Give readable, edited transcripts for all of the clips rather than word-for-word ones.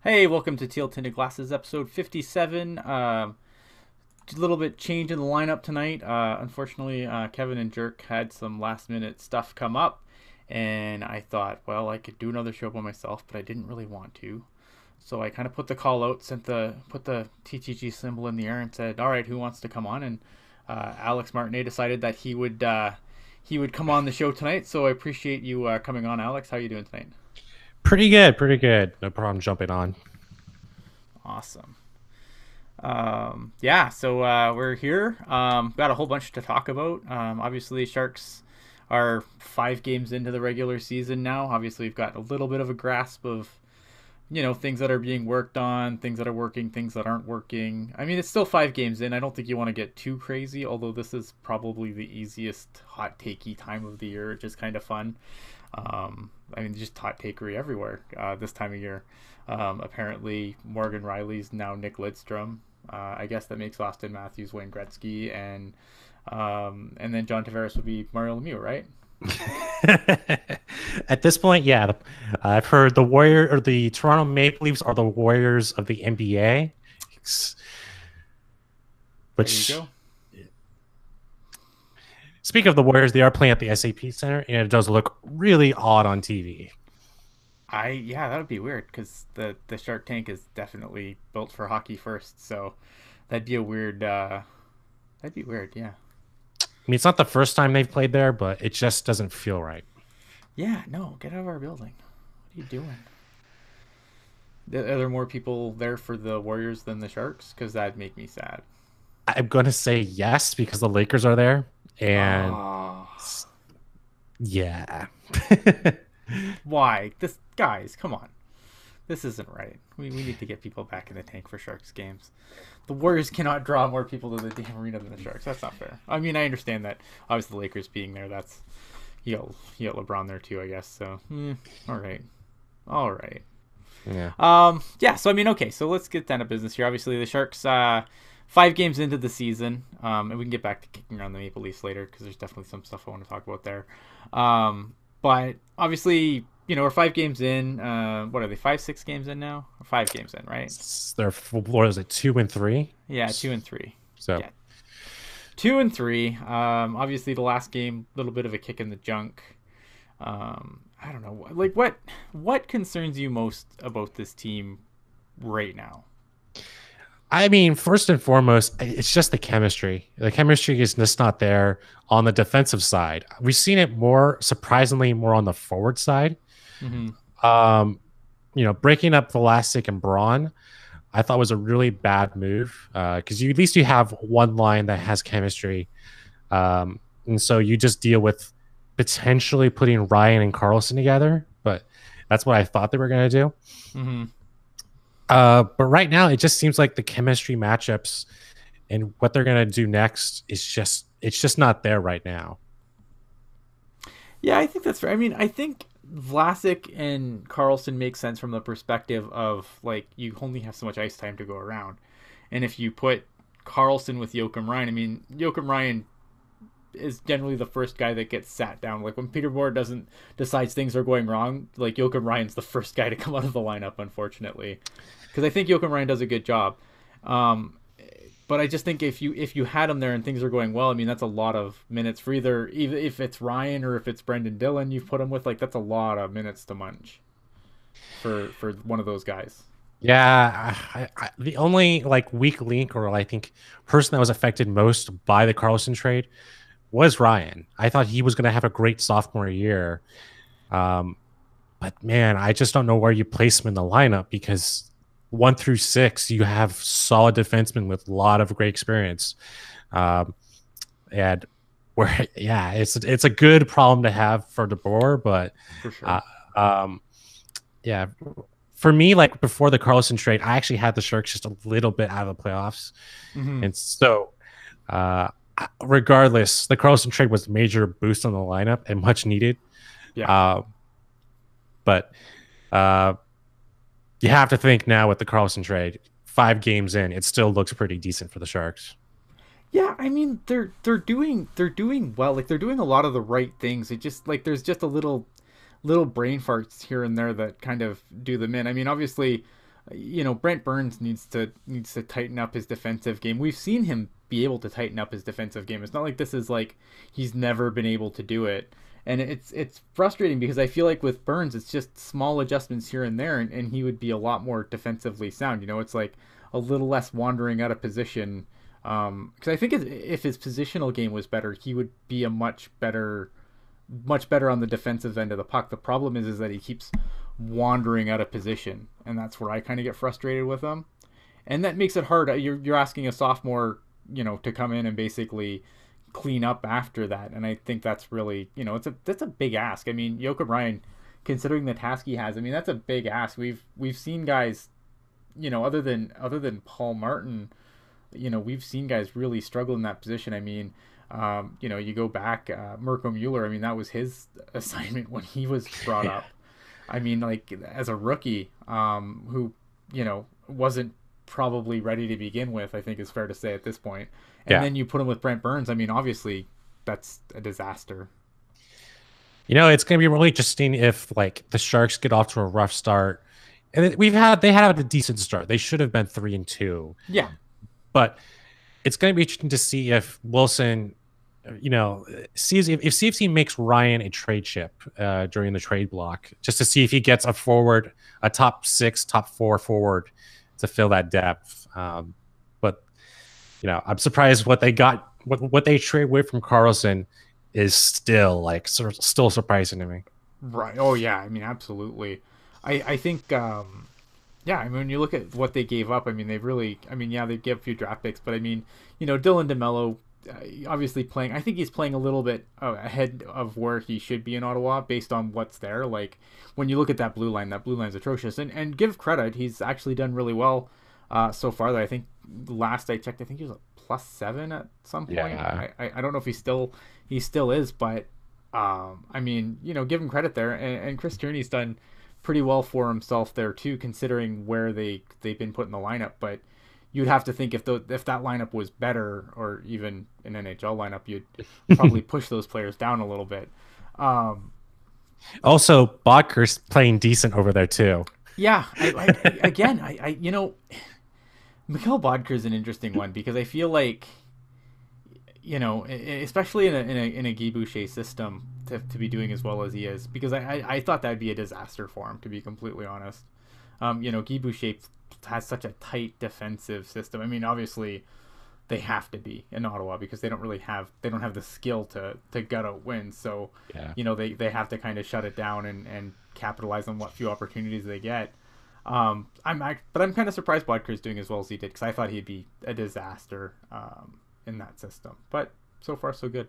Hey, welcome to Teal Tinted Glasses, episode 57. A little bit change in the lineup tonight. Unfortunately, Kevin and Jerk had some last minute stuff come up, and I thought, well, I could do another show by myself, but I didn't really want to. So I kind of put the call out, put the TTG symbol in the air, and said, "All right, who wants to come on?" And Alex Martinet decided that he would come on the show tonight. So I appreciate you coming on, Alex. How are you doing tonight? Pretty good, pretty good. No problem jumping on. Awesome. Yeah, so we're here. Got a whole bunch to talk about. Obviously, Sharks are 5 games into the regular season now. Obviously, we've got a little bit of a grasp of, things that are being worked on, things that are working, things that aren't working. I mean, it's still 5 games in. I don't think you want to get too crazy, although this is probably the easiest hot takey time of the year, which is kind of fun. I mean, just hot takery everywhere this time of year. Apparently, Morgan Riley's now Nick Lidstrom. I guess that makes Austin Matthews Wayne Gretzky, and then John Tavares would be Mario Lemieux, right? At this point, yeah, I've heard the Toronto Maple Leafs are the Warriors of the NBA, There you which go. speaking of the Warriors, they are playing at the SAP Center, and it does look really odd on TV. Yeah, that would be weird because the Shark Tank is definitely built for hockey first, so that'd be a weird. That'd be weird, yeah. I mean, it's not the first time they've played there, but it just doesn't feel right. Yeah, no, get out of our building. What are you doing? Are there more people there for the Warriors than the Sharks? Because that'd make me sad. I'm going to say yes because the Lakers are there, and Oh, yeah. why? This guys, come on. This isn't right. We need to get people back in the tank for Sharks games. The Warriors cannot draw more people to the damn arena than the Sharks. That's not fair. I mean, I understand that. Obviously, the Lakers being there, that's you got LeBron there too, I guess. So, all right, all right. Yeah. Yeah. So I mean, okay. So let's get down to business here. Obviously, the Sharks 5 games into the season, and we can get back to kicking around the Maple Leafs later because there's definitely some stuff I want to talk about there. But obviously, we're 5 games in. What are they? 5, 6 games in now? Or 5 games in, right? They're what is it, 2-3? Yeah, 2 and 3. So Yeah, 2 and 3. Obviously, the last game, a little bit of a kick in the junk. I don't know. Like, what concerns you most about this team right now? I mean, first and foremost, it's just the chemistry. The chemistry is just not there on the defensive side. We've seen it more, surprisingly, more on the forward side. Mm-hmm. Um, breaking up Vlasic and Braun, I thought was a really bad move because you at least you have one line that has chemistry, and so you just deal with potentially putting Ryan and Carlson together. But that's what I thought they were going to do. Mm-hmm. But right now, it just seems like the chemistry matchups and what they're gonna do next is just not there right now. Yeah, I think that's fair. I mean, I think Vlasic and Carlson make sense from the perspective of like you only have so much ice time to go around, and if you put Carlson with Joakim Ryan, I mean, Joakim Ryan is generally the first guy that gets sat down. Like when Peter Board doesn't decides things are going wrong, like Joakim Ryan's the first guy to come out of the lineup, unfortunately, because I think Joakim Ryan does a good job. Um, but I just think if you had him there and things are going well, I mean that's a lot of minutes for even if it's Ryan or if it's Brendan Dillon you've put him with, like that's a lot of minutes to munch for one of those guys. Yeah, the only like weak link or I think person that was affected most by the Carlson trade was Ryan. I thought he was going to have a great sophomore year, um, but man, I just don't know where you place him in the lineup because 1 through 6 you have solid defensemen with a lot of great experience, um, and where yeah, it's a good problem to have for DeBoer, but For sure. uh, um, yeah, for me, like before the Carlson trade, I actually had the Sharks just a little bit out of the playoffs, Mm-hmm. and so uh, regardless, the Carlson trade was a major boost on the lineup and much needed. Yeah. Uh, but uh, you have to think now with the Carlson trade, 5 games in, it still looks pretty decent for the Sharks. Yeah, I mean they're doing well. Like they're doing a lot of the right things. It just like there's just a little brain farts here and there that kind of do them in. I mean, obviously, Brent Burns needs to tighten up his defensive game. We've seen him be able to tighten up his defensive game. It's not like this is like he's never been able to do it. And it's frustrating because I feel like with Burns, it's just small adjustments here and there, and he would be a lot more defensively sound. It's like a little less wandering out of position. Because I think if his positional game was better, he would be a much better on the defensive end of the puck. The problem is that he keeps wandering out of position, and that's where I kind of get frustrated with him, and that makes it hard. You're asking a sophomore, to come in and basically clean up after that, and I think that's really, that's a big ask. I mean, Jacob Ryan, considering the task he has, I mean, that's a big ask. We've seen guys, other than Paul Martin, we've seen guys really struggle in that position. I mean, you go back, Mirko Mueller, I mean, that was his assignment when he was brought up. I mean, like, as a rookie, who, wasn't probably ready to begin with, I think is fair to say at this point. And then you put him with Brent Burns. I mean, obviously, that's a disaster. It's going to be really interesting if, like, the Sharks get off to a rough start. And they had a decent start. They should have been 3-2. Yeah. But it's going to be interesting to see if Wilson, sees if CFC makes Ryan a trade chip during the trade block, just to see if he gets a top 6, top 4 forward to fill that depth. But I'm surprised what they got, what they trade away from Karlsson is still still surprising to me. Right. Oh yeah. I mean, absolutely. I think. Yeah, I mean, when you look at what they gave up, I mean, they gave a few draft picks, but I mean, Dylan DeMello, obviously playing, I think he's playing a little bit ahead of where he should be in Ottawa based on what's there. Like, when you look at that blue line's atrocious, and give credit, he's actually done really well so far. I think last I checked, I think he was a +7 at some point. Yeah. I don't know if he still is, but I mean, give him credit there, and Chris Tierney's done pretty well for himself there too, considering where they've been put in the lineup. But you'd have to think if that lineup was better, or even an NHL lineup, you'd probably push those players down a little bit. Also, Bodker's playing decent over there too. Yeah, Mikhail Bodker is an interesting one because I feel like, especially in a Guy Boucher system, to be doing as well as he is, because I thought that'd be a disaster for him, to be completely honest. Guy Boucher has such a tight defensive system. I mean, obviously they have to be in Ottawa because they don't have the skill to gut out wins. So they have to kind of shut it down and capitalize on what few opportunities they get. But I'm kind of surprised Bodker's doing as well as he did, because I thought he'd be a disaster in that system. But so far so good.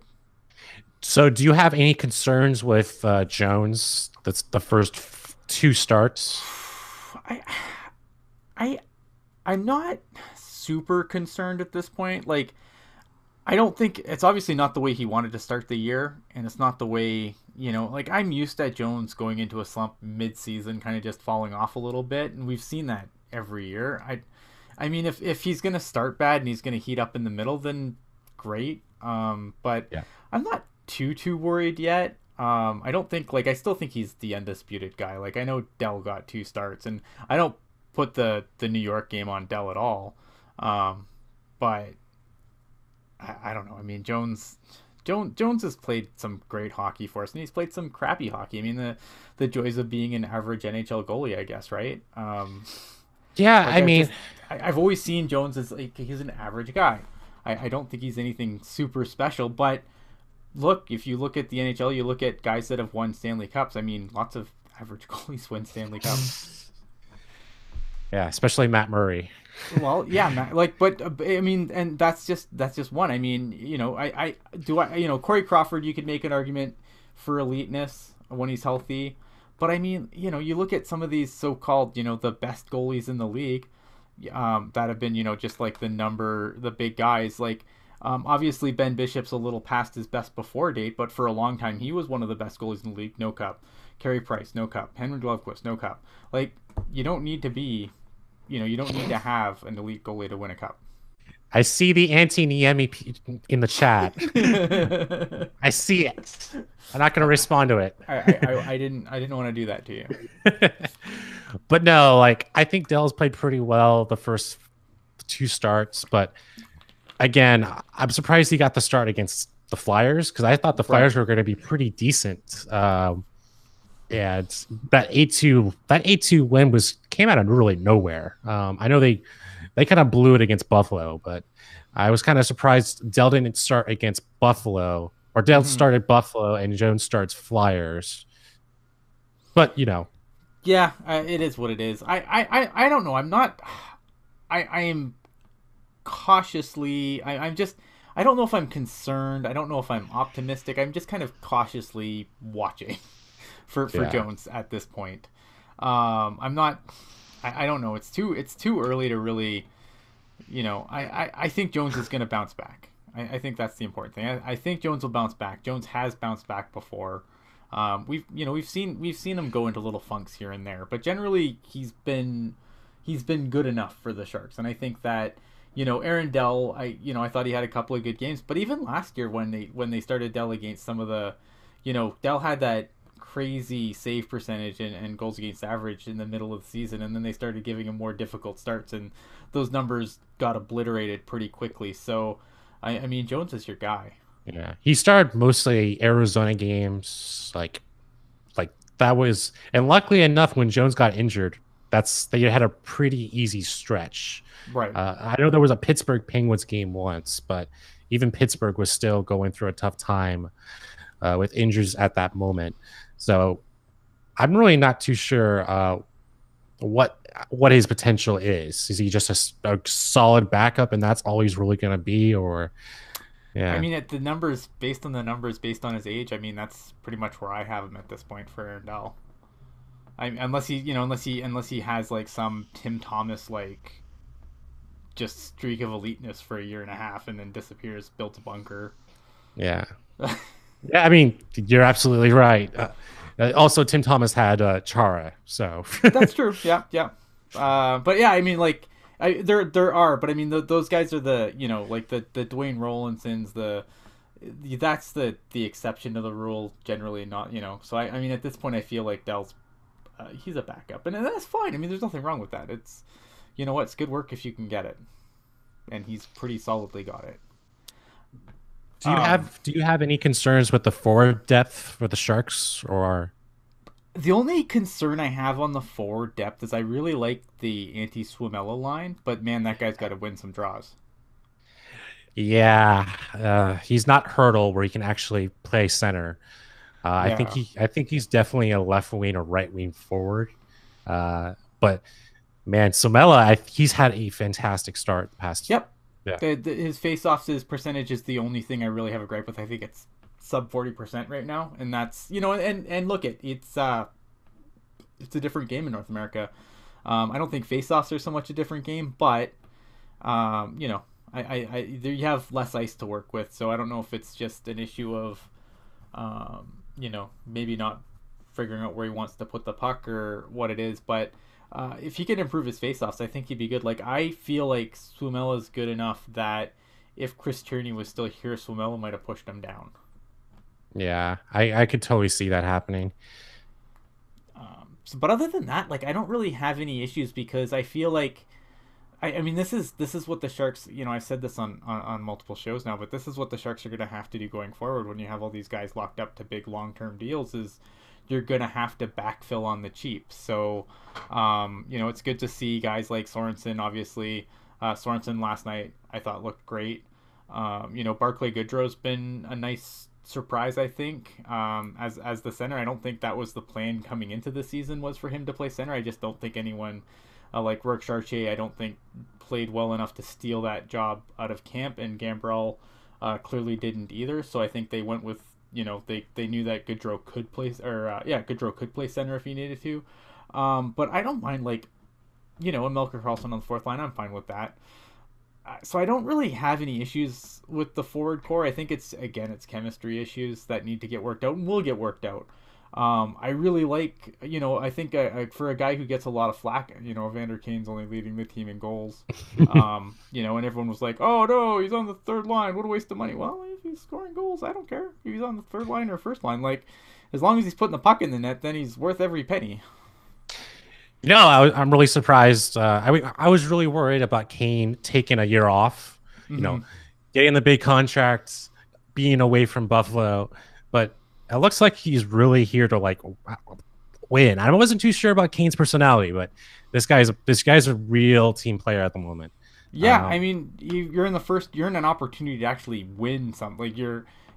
So do you have any concerns with Jones? That's the first 2 starts. I'm not super concerned at this point. Like, I don't think it's obviously not the way he wanted to start the year, and it's not the way, like, I'm used to Jones going into a slump mid-season, kind of just falling off a little bit, and we've seen that every year. I mean, if he's going to start bad and he's going to heat up in the middle, then great. But yeah. I'm not too worried yet. I don't think, like, I still think he's the undisputed guy. Like, I know Dell got 2 starts, and I don't put the New York game on Dell at all. But I don't know. I mean, Jones has played some great hockey for us, and he's played some crappy hockey. I mean, the joys of being an average NHL goalie, I guess, right? Yeah, like I've always seen Jones as, like, he's an average guy. I don't think he's anything super special, but look, if you look at the NHL, you look at guys that have won Stanley Cups. I mean, lots of average goalies win Stanley Cups. Yeah, especially Matt Murray. Well, yeah, but I mean, and that's just one. I mean, Corey Crawford, you could make an argument for eliteness when he's healthy, but I mean, you look at some of these so-called, the best goalies in the league, that have been, just like the big guys, like, obviously Ben Bishop's a little past his best before date, but for a long time he was one of the best goalies in the league. No cup. Carey Price, no cup. Henry Glovquist, no cup. Like, you don't need to be, you don't need to have an elite goalie to win a cup. I see the anti-Niemi in the chat. I see it. I'm not going to respond to it. I didn't want to do that to you. But no, like I think Dell's played pretty well the first two starts, but again, I'm surprised he got the start against the Flyers because I thought the Right. Flyers were going to be pretty decent. And that 8-2 win was came out of really nowhere. I know they kind of blew it against Buffalo, but I was kind of surprised Dell didn't start against Buffalo, or Dell Hmm. started Buffalo and Jones starts Flyers. But Yeah, it is what it is. I don't know. I'm not. I am cautiously. I'm just. I don't know if I'm concerned. I don't know if I'm optimistic. I'm just kind of cautiously watching for yeah, Jones at this point. I'm not. I don't know. It's too early to really. I think Jones is going to bounce back. I think that's the important thing. I think Jones will bounce back. Jones has bounced back before. We've seen him go into little funks here and there, but generally he's been good enough for the Sharks, and I think that Aaron Dell, I thought he had a couple of good games, but even last year when they started Dell against some of the, Dell had that crazy save percentage and goals against average in the middle of the season, and then they started giving him more difficult starts, and those numbers got obliterated pretty quickly. So, I mean, Jones is your guy. yeah. He started mostly Arizona games, like that was, and luckily enough, when Jones got injured, they had a pretty easy stretch. Right. I know there was a Pittsburgh Penguins game once, but even Pittsburgh was still going through a tough time with injuries at that moment. So I'm really not too sure what his potential is. Is he just a solid backup, and that's all he's really going to be, or I yeah, mean, at the numbers, based on the numbers, based on his age, I mean, that's pretty much where I have him at this point for Aaron Dell. Unless he has like some Tim Thomas like just streak of eliteness for a year and a half and then disappears, built a bunker. yeah, yeah? I mean, you're absolutely right. Also, Tim Thomas had Chara, so That's true. Yeah, yeah. But yeah, I mean, like, there are, but I mean, those guys are like the Dwayne Rollinsons, that's the exception to the rule generally, not. So I mean, at this point, I feel like Dell's he's a backup, and that's fine. I mean, there's nothing wrong with that. It's it's good work if you can get it, and he's pretty solidly got it. Um, do you have any concerns with the forward depth for the Sharks, or the only concern I have on the forward depth is I really like the anti Swimella line, but man, that guy's got to win some draws. yeah, he's not Hurdle where he can actually play center. Yeah. I think he's definitely a left wing or right wing forward. But man, Somella, he's had a fantastic start the past. Yep. Yeah, His face-offs, his percentage is the only thing I really have a gripe with. I think it's sub 40% right now, and that's and look it's a different game in North America. I don't think face-offs are so much a different game, but um, you know, there you have less ice to work with, so I don't know if it's just an issue of maybe not figuring out where he wants to put the puck or what it is, but if he can improve his faceoffs, I think he'd be good. Like I feel like Swimella is good enough that if Chris Tierney was still here, Swimella might have pushed him down. yeah, I could totally see that happening. But other than that, like I don't really have any issues because I feel like I mean this is what the Sharks, I've said this on multiple shows now, but this is what the Sharks are going to have to do going forward when you have all these guys locked up to big long-term deals is you're going to have to backfill on the cheap. So it's good to see guys like Sorensen. Obviously, Sorensen last night I thought looked great. Barclay Goodrow's been a nice surprise, I think, as the center. I don't think that was the plan coming into the season was for him to play center. I just don't think anyone like Rourke Chartier, I don't think played well enough to steal that job out of camp, and Gambrell clearly didn't either. So I think they went with they knew that Goodrow could play Goodrow could play center if he needed to. But I don't mind a Melker Carlson on the fourth line. I'm fine with that. So I don't really have any issues with the forward core. I think it's chemistry issues that need to get worked out and will get worked out. I really like, I think for a guy who gets a lot of flack, Evander Kane's only leading the team in goals. And everyone was like, oh no, he's on the third line. What a waste of money. Well, if he's scoring goals, I don't care if he's on the third line or first line. Like, as long as he's putting the puck in the net, then he's worth every penny. No, I'm really surprised. I was really worried about Kane taking a year off, you know, Hmm. getting the big contracts, being away from Buffalo, but it looks like he's really here to like win. I wasn't too sure about Kane's personality, but this guy's a real team player at the moment. Yeah, I Um, mean, you're in the first. You're in an opportunity to actually win something. Like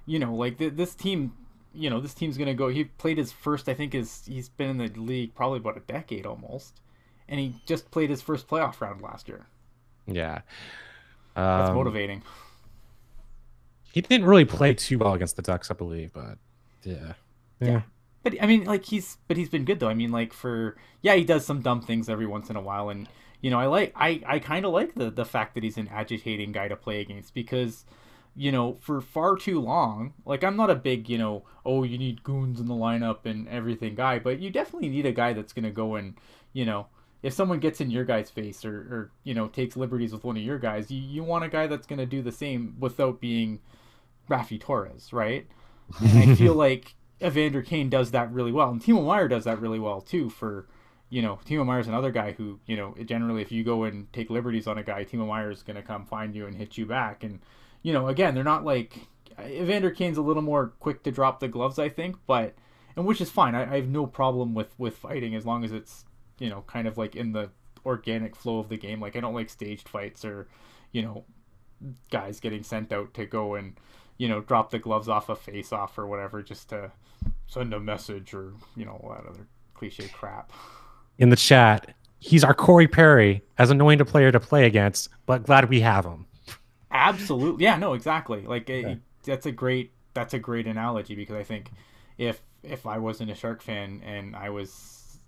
like this team. This team's gonna go. He played his first. I think he's been in the league probably about a decade almost, and he just played his first playoff round last year. yeah. That's Um, motivating. he didn't really play too well against the Ducks, I believe, but yeah, Yeah, yeah. but I mean, like he's been good though. I mean, like yeah, he does some dumb things every once in a while, and I kind of like the fact that he's an agitating guy to play against because for far too long, like I'm not a big oh you need goons in the lineup and everything guy, but you definitely need a guy that's gonna go and you know if someone gets in your guy's face or takes liberties with one of your guys, you want a guy that's gonna do the same without being Rafi Torres, right? And I feel like Evander Kane does that really well, and Timo Meyer does that really well too. Timo Meyer's another guy who generally if you go and take liberties on a guy, Timo Meyer's gonna come find you and hit you back. And again, they're not like Evander Kane's a little more quick to drop the gloves, I think, but and which is fine. I have no problem with fighting as long as it's kind of like in the organic flow of the game. Like I don't like staged fights or you know guys getting sent out to go and drop the gloves off a face off or whatever just to send a message or that other cliche crap. In the chat, he's our Corey Perry, as annoying a player to play against, but glad we have him. Absolutely, yeah, no, exactly. Like Yeah. that's a great analogy because I think if I wasn't a Shark fan and I was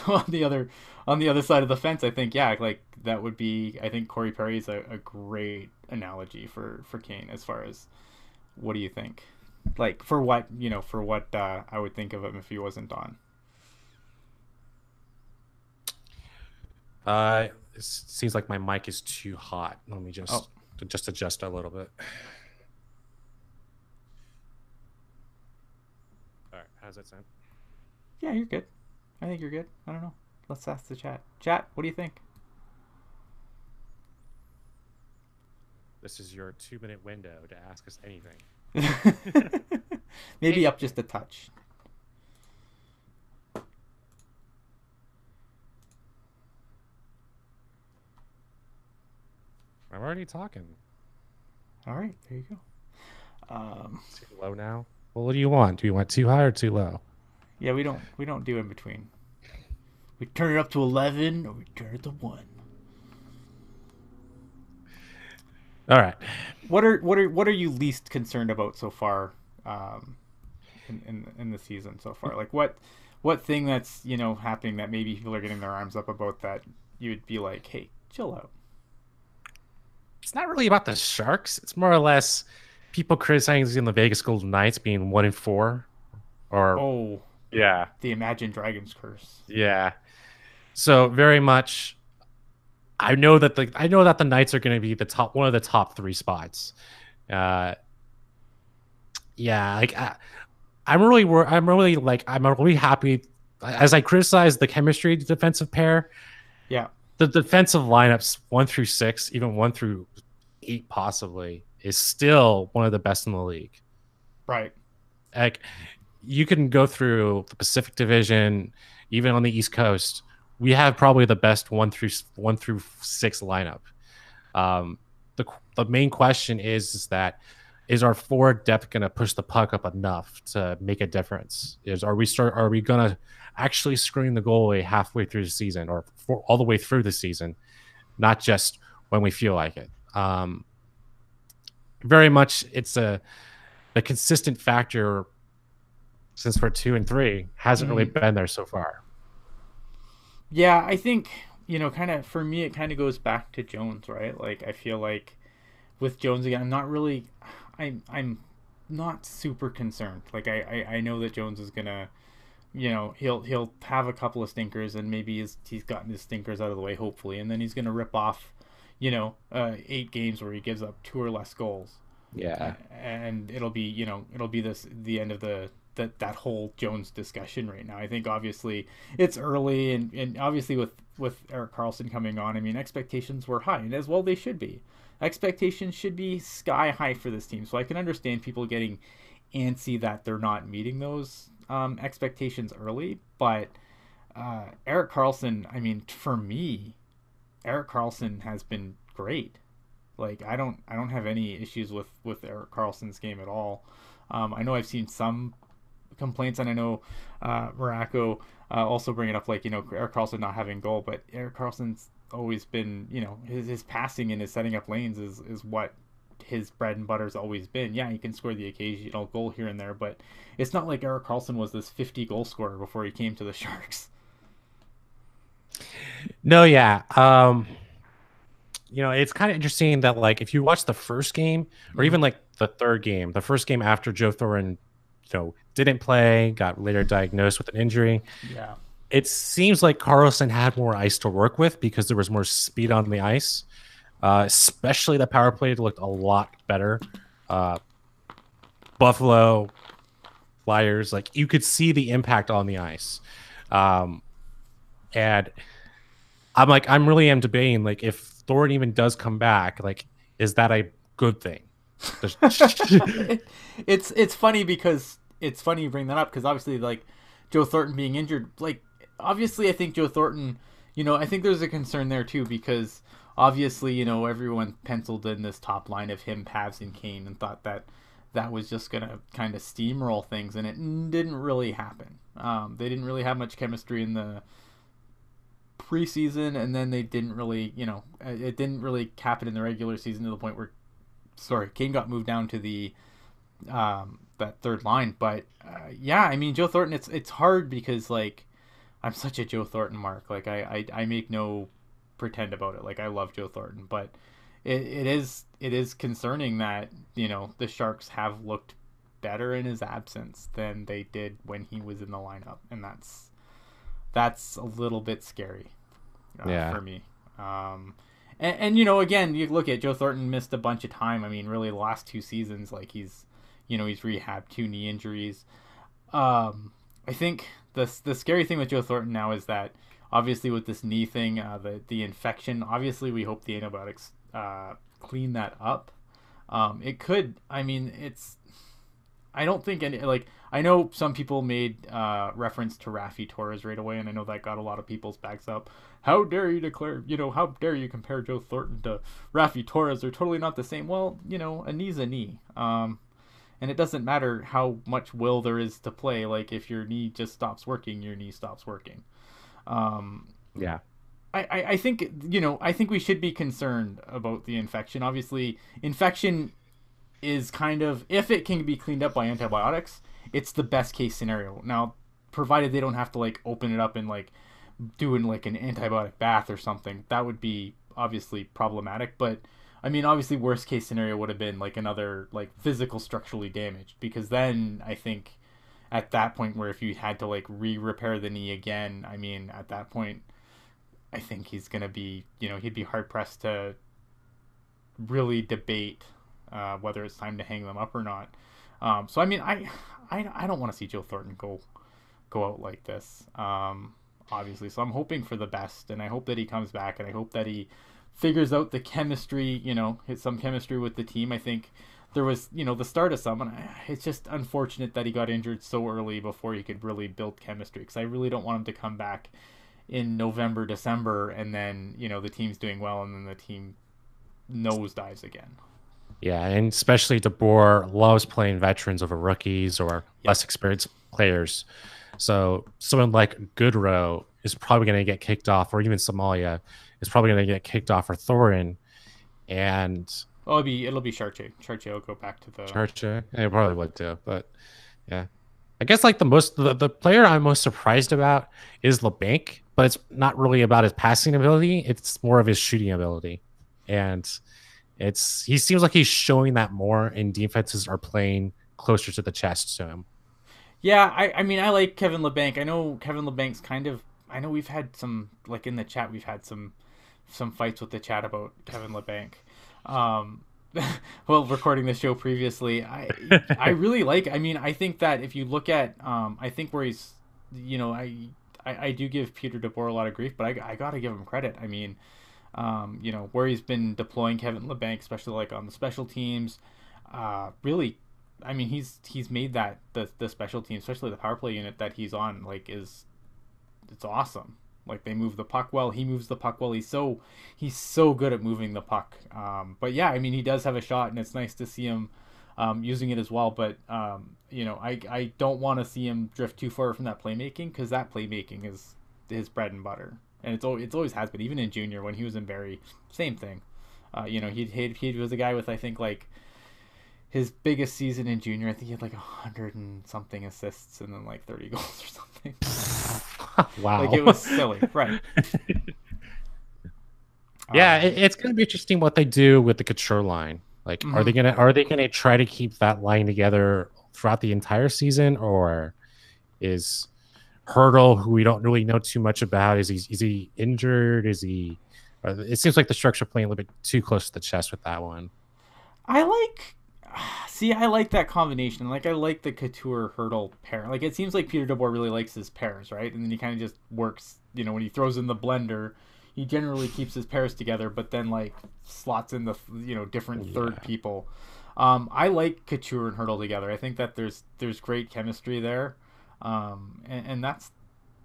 on the other side of the fence, I think yeah, like that would be. I think Corey Perry is a great analogy for Kane as far as what do you think? Like for what I would think of him if he wasn't on. It seems like my mic is too hot. Let me Oh, just adjust a little bit. All right, how's that sound? yeah, you're good. I think you're good. I don't know. Let's ask the chat. Chat, what do you think? This is your 2 minute window to ask us anything. Maybe up just a touch. I'm already talking. All right, there you go. Too low now. Well, what do you want? Do you want too high or too low? Yeah, we don't do in between. We turn it up to 11 or we turn it to 1. All right. What are you least concerned about so far um, in the season so far? Like what thing that's happening that maybe people are getting their arms up about that you would be like, hey, chill out. It's not really about the Sharks. It's more or less people criticizing the Vegas Golden Knights being 1-4. Or Oh, yeah, the Imagine Dragons curse. yeah. So very much I know that the Knights are going to be the top one of the top 3 spots. Uh, yeah, like I'm really happy as I criticize the chemistry of the defensive pair. Yeah, The defensive lineups 1 through 6, even 1 through 8, possibly is still one of the best in the league. right. Like you can go through the Pacific Division, even on the East Coast. We have probably the best 1 through 6 lineup. Um, the the main question is that is our forward depth going to push the puck up enough to make a difference? Are we going to actually screen the goalie halfway through the season or all the way through the season, not just when we feel like it? Very much, it's a consistent factor since we're 2 and 3 hasn't really Hmm. been there so far. Yeah, I think kind of for me, it kind of goes back to Jones, right? Like I feel like with Jones again, I'm not super concerned. Like I know that Jones is gonna, he'll have a couple of stinkers and maybe he's gotten his stinkers out of the way hopefully, and then he's gonna rip off, 8 games where he gives up 2 or less goals, Yeah. and it'll be this the end of that whole Jones discussion right now. I think obviously it's early, and obviously with Erik Karlsson coming on, I mean expectations were high, and as well they should be. Expectations should be sky high for this team. So I can understand people getting antsy that they're not meeting those expectations early, but Erik Karlsson, I mean, for me, Erik Karlsson has been great. Like I don't have any issues with Erik Karlsson's game at all. I know I've seen some complaints, and I know Morocco also bring it up, like, Erik Karlsson not having goal, but Erik Karlsson's always been, his passing and his setting up lanes is what his bread and butter's always been. Yeah, he can score the occasional goal here and there, but it's not like Erik Karlsson was this 50 goal scorer before he came to the Sharks. No, yeah. It's kind of interesting that, like, if you watch the first game or even like the third game, the first game after Joe Thornton, didn't play, got later diagnosed with an injury. Yeah. It seems like Karlsson had more ice to work with because there was more speed on the ice. Especially the power play looked a lot better. Buffalo, Flyers, like, you could see the impact on the ice. And I'm really debating, like, if Thornton even does come back, like, is that a good thing? It's funny because it's funny you bring that up, because obviously, like, Joe Thornton being injured, like, obviously I think Joe Thornton, I think there's a concern there too, because obviously, everyone penciled in this top line of him, Pavs, and Kane, and thought that was just gonna kind of steamroll things, and it didn't really happen. They didn't really have much chemistry in the preseason, and then they didn't really, it didn't really happen in the regular season to the point where, Kane got moved down to the that third line. But yeah, I mean, Joe Thornton, it's hard because, like, I'm such a Joe Thornton mark. Like, I make no pretend about it. Like, I love Joe Thornton, but it is concerning that, the Sharks have looked better in his absence than they did when he was in the lineup, and that's a little bit scary for me. And again, you look at Joe Thornton missed a bunch of time. I mean, really, the last 2 seasons, like, he's rehabbed 2 knee injuries. I think the scary thing with Joe Thornton now is that, obviously, with this knee thing, the infection, obviously we hope the antibiotics clean that up. It could, I mean, I don't think I know some people made reference to Raffi Torres right away, and I know that got a lot of people's backs up. How dare you how dare you compare Joe Thornton to Raffi Torres? They're totally not the same. Well, a knee's a knee. And it doesn't matter how much will there is to play. Like, if your knee just stops working, your knee stops working. Yeah. I think, I think we should be concerned about the infection. Obviously, infection is kind of, if it can be cleaned up by antibiotics, it's the best case scenario. Now, provided they don't have to, like, open it up and, like, doing, like, an antibiotic bath or something, that would be obviously problematic. But I mean, obviously, worst case scenario would have been, like, another, like, physical structurally damaged, because then I think at that point, where if you had to, like, repair the knee again, I mean, at that point, I think he's gonna be, he'd be hard pressed to really debate whether it's time to hang them up or not. So I mean, I don't want to see Joe Thornton go out like this. Obviously, so I'm hoping for the best, and I hope that he comes back, and I hope that he figures out the chemistry, hit some chemistry with the team. I think there was, the start of some, and it's just unfortunate that he got injured so early before he could really build chemistry, because I really don't want him to come back in November, December, and then, the team's doing well, and then the team nosedives again. Yeah, and especially DeBoer loves playing veterans over rookies or less experienced players. So someone like Goodrow is probably going to get kicked off, or even Somalia is probably going to get kicked off for Thorin. And it'll be Charche. Charche will go back to the Charche. It probably would too, but yeah. I guess, like, the player I'm most surprised about is LeBanc, but it's not really about his passing ability. It's more of his shooting ability. And he seems like he's showing that more, and defenses are playing closer to the chest to him. Yeah, I mean, I like Kevin LeBanc. I know Kevin LeBanc's I know we've had some, like, in the chat, we've had some fights with the chat about Kevin LeBanc. well, recording the show previously, I really like. I mean, I think that if you look at, I think where he's, you know, I do give Peter DeBoer a lot of grief, but I gotta give him credit. I mean, you know, where he's been deploying Kevin LeBanc, especially like on the special teams, really, I mean, he's made that the special team, especially the power play unit that he's on, like it's awesome. Like they move the puck well. He moves the puck well. He's so good at moving the puck. But yeah, I mean he does have a shot, and it's nice to see him using it as well. But you know, I don't want to see him drift too far from that playmaking, because that playmaking is his bread and butter, and it's always has been. Even in junior when he was in Barrie, same thing. You know, he was a guy with, I think, like his biggest season in junior, I think he had like 100 and something assists and then like 30 goals or something. Wow. Like it was silly, right? Yeah, it's gonna be interesting what they do with the Couture line. Like, Mm-hmm. are they gonna try to keep that line together throughout the entire season, or is Hurdle, who we don't really know too much about, is he injured? Is he? It seems like the Sharks are playing a little bit too close to the chest with that one. I like, see, I like that combination. Like I like the Couture Hurdle pair. Like it seems like Peter DeBoer really likes his pairs, right? And then he kind of just works. You know, when he throws in the blender, he generally keeps his pairs together, but then like slots in the, you know, different third people. I like Couture and Hurdle together. I think that there's great chemistry there, and that's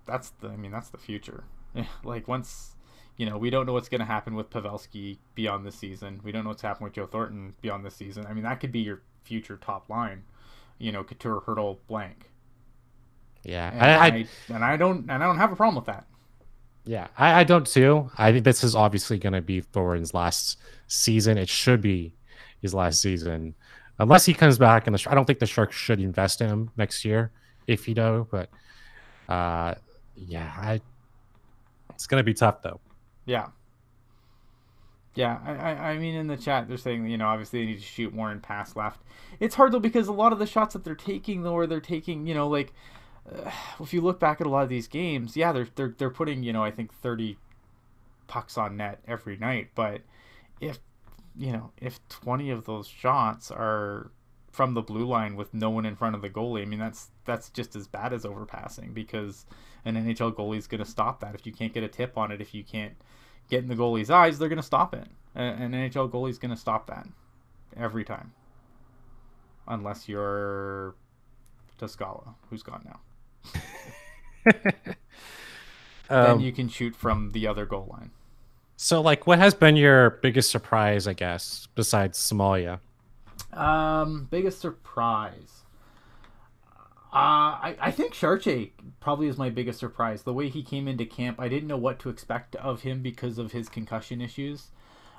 the, I mean that's the future. Like once, you know, we don't know what's going to happen with Pavelski beyond this season. We don't know what's happening with Joe Thornton beyond this season. I mean, that could be your future top line. You know, Couture, Hurdle, blank. Yeah, And I don't have a problem with that. yeah, I don't too. I think this is obviously going to be Thornton's last season. It should be his last season, unless he comes back. And I don't think the Sharks should invest in him next year if he do. But yeah, it's going to be tough though. Yeah. Yeah, I mean, in the chat, they're saying, you know, obviously they need to shoot more and pass left. It's hard, though, because a lot of the shots that they're taking, though, are they're taking, you know, like, if you look back at a lot of these games, yeah, they're putting, you know, I think 30 pucks on net every night. But if, you know, if 20 of those shots are from the blue line with no one in front of the goalie, I mean, that's just as bad as overpassing, because an NHL goalie's going to stop that. If you can't get a tip on it, if you can't get in the goalie's eyes, they're going to stop it. An NHL goalie's going to stop that every time. Unless you're Toscala, who's gone now. Then you can shoot from the other goal line. So, like, what has been your biggest surprise, I guess, besides Somalia? Biggest surprise. I think Charche probably is my biggest surprise. The way he came into camp, I didn't know what to expect of him because of his concussion issues.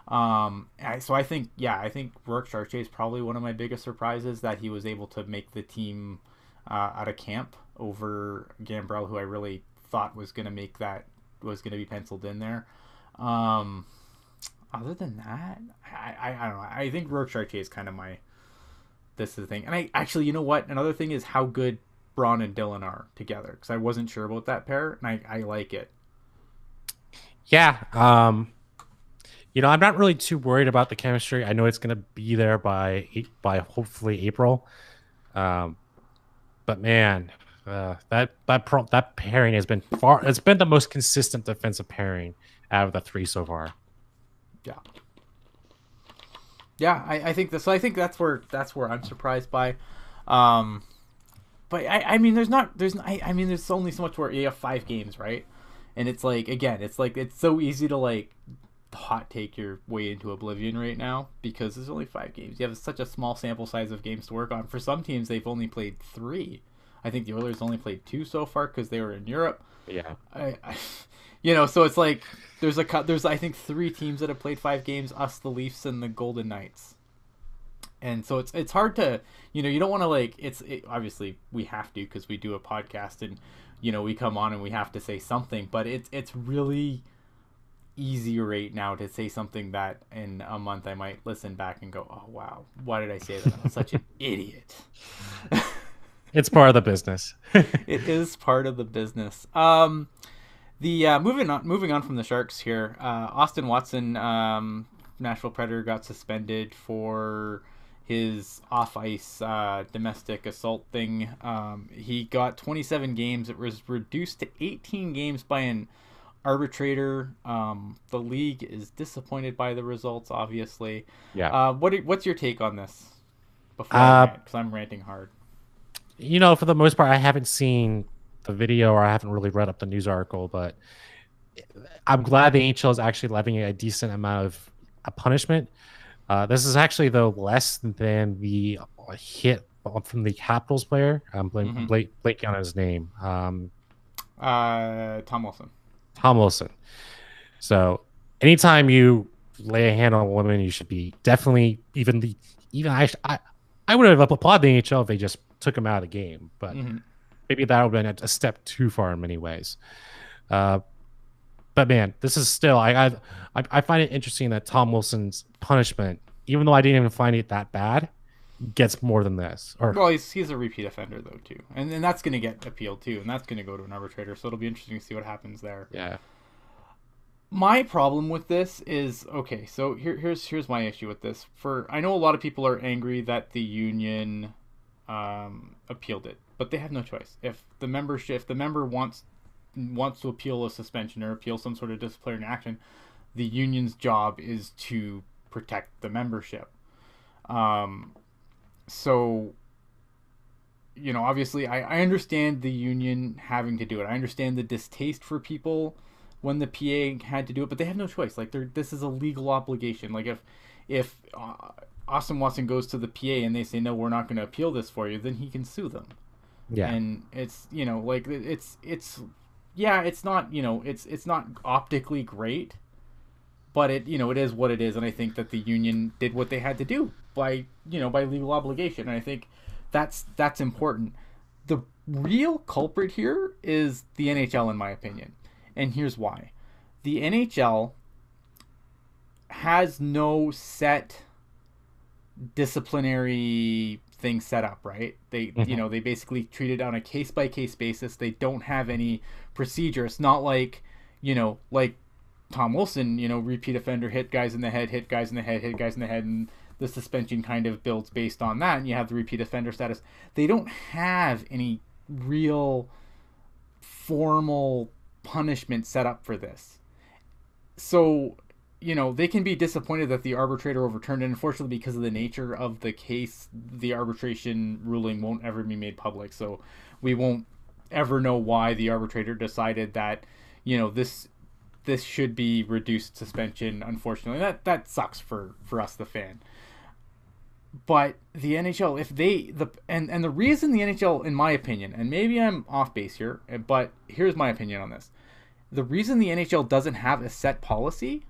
So I think Rourke Charche is probably one of my biggest surprises, that he was able to make the team out of camp over Gambrell, who I really thought was going to be penciled in there. Other than that, I don't know. I think Rourke Charche is kind of this is the thing. And I actually, you know what? Another thing is how good Braun and Dylan are together, because I wasn't sure about that pair, and I like it. Yeah. You know, I'm not really too worried about the chemistry. I know it's going to be there by hopefully April. But man, that pairing has been it's been the most consistent defensive pairing out of the three so far. Yeah. Yeah, I think this. So I think that's where I'm surprised by. But I mean, there's only so much where you have 5 games, right? And it's like, again, it's so easy to like hot take your way into oblivion right now, because there's only 5 games. You have such a small sample size of games to work on. For some teams, they've only played 3. I think the Oilers only played 2 so far because they were in Europe. Yeah. You know, so it's like there's I think 3 teams that have played 5 games: us, the Leafs, and the Golden Knights. And so it's hard to, you know, you don't want to like obviously we have to, because we do a podcast and, you know, we come on and we have to say something, but it's really easy right now to say something that in a month I might listen back and go, oh wow, why did I say that? I'm such an idiot. It's part of the business. It is part of the business. Moving on from the Sharks here, Austin Watson Nashville Predator got suspended for his off-ice domestic assault thing. He got 27 games. It was reduced to 18 games by an arbitrator. The league is disappointed by the results, obviously. Yeah. What's your take on this? Before I rant, because I'm ranting hard. For the most part, I haven't seen the video or I haven't really read up the news article, but I'm glad the NHL is actually levying a decent amount of a punishment. This is actually, though, less than the hit from the Capitals player. I'm blanking on his name. Tom Wilson. Tom Wilson. So anytime you lay a hand on a woman, you should be definitely I would have applauded the NHL if they just took him out of the game, but maybe that would have been a step too far in many ways. But man, this is still I find it interesting that Tom Wilson's punishment, even though I didn't even find it that bad, gets more than this. Well, he's a repeat offender though too, and that's going to get appealed too, and that's going to go to an arbitrator. So it'll be interesting to see what happens there. Yeah. My problem with this is okay. So here's my issue with this. I know a lot of people are angry that the union appealed it, but they have no choice. If the member wants to appeal a suspension or appeal some sort of disciplinary action, the union's job is to protect the membership. So, obviously I understand the union having to do it. I understand the distaste for people when the PA had to do it, but they have no choice. Like, this is a legal obligation. Like, if Austin Watson goes to the PA and they say, no, we're not going to appeal this for you, then he can sue them. Yeah. And it's, it's not, it's not optically great, but it is what it is. And I think that the union did what they had to do by legal obligation. And I think that's important. The real culprit here is the NHL, in my opinion. And here's why. The NHL has no set disciplinary thing set up, right? They they basically treat it on a case by case basis. They don't have any procedure. It's not like like Tom Wilson, repeat offender, hit guys in the head, hit guys in the head, hit guys in the head, and the suspension kind of builds based on that, and you have the repeat offender status. They don't have any real formal punishment set up for this. So they can be disappointed that the arbitrator overturned it. Unfortunately, because of the nature of the case, the arbitration ruling won't ever be made public. So we won't ever know why the arbitrator decided that, this should be reduced suspension. Unfortunately, that sucks for us, the fan. But the NHL, and the reason the NHL, in my opinion, and maybe I'm off base here, but here's my opinion on this. The reason the NHL doesn't have a set policy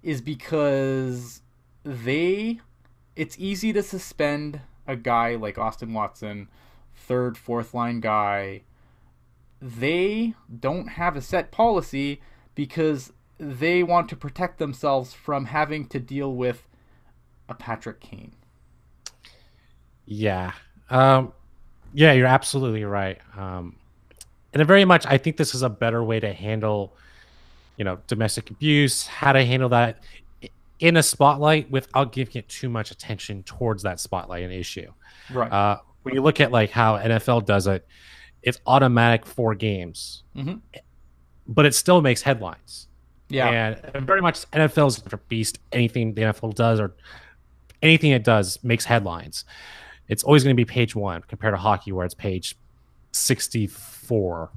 is because it's easy to suspend a guy like Austin Watson, third, fourth line guy. They don't have a set policy because they want to protect themselves from having to deal with a Patrick Kane. Yeah. Yeah, you're absolutely right. And very much, I think this is a better way to handle, domestic abuse, how to handle that in a spotlight without giving it too much attention towards that spotlight and issue. Right. When you look at like how NFL does it, it's automatic 4 games, but it still makes headlines. Yeah. And very much NFL's a beast. Anything the NFL does or anything it does makes headlines. It's always going to be page 1 compared to hockey where it's page 64.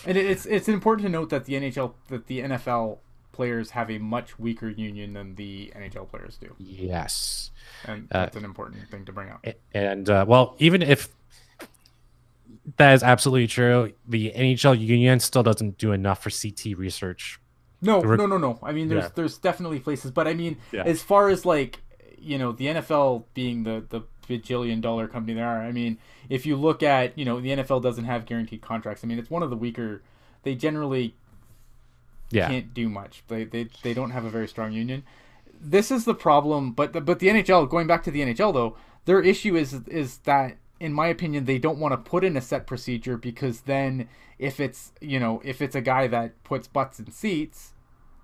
And it's important to note that the NFL players have a much weaker union than the NHL players do. Yes. And that's an important thing to bring up. And well, even if that is absolutely true, the NHL union still doesn't do enough for CT research. No. I mean, there's definitely places, but I mean, as far as like, the NFL being the bajillion-dollar company they are, I mean, if you look at, the NFL doesn't have guaranteed contracts. I mean, it's one of the weaker. They generally can't do much. They don't have a very strong union. This is the problem, but the NHL, going back to the NHL though, their issue is that, in my opinion, they don't want to put in a set procedure because then if it's a guy that puts butts in seats,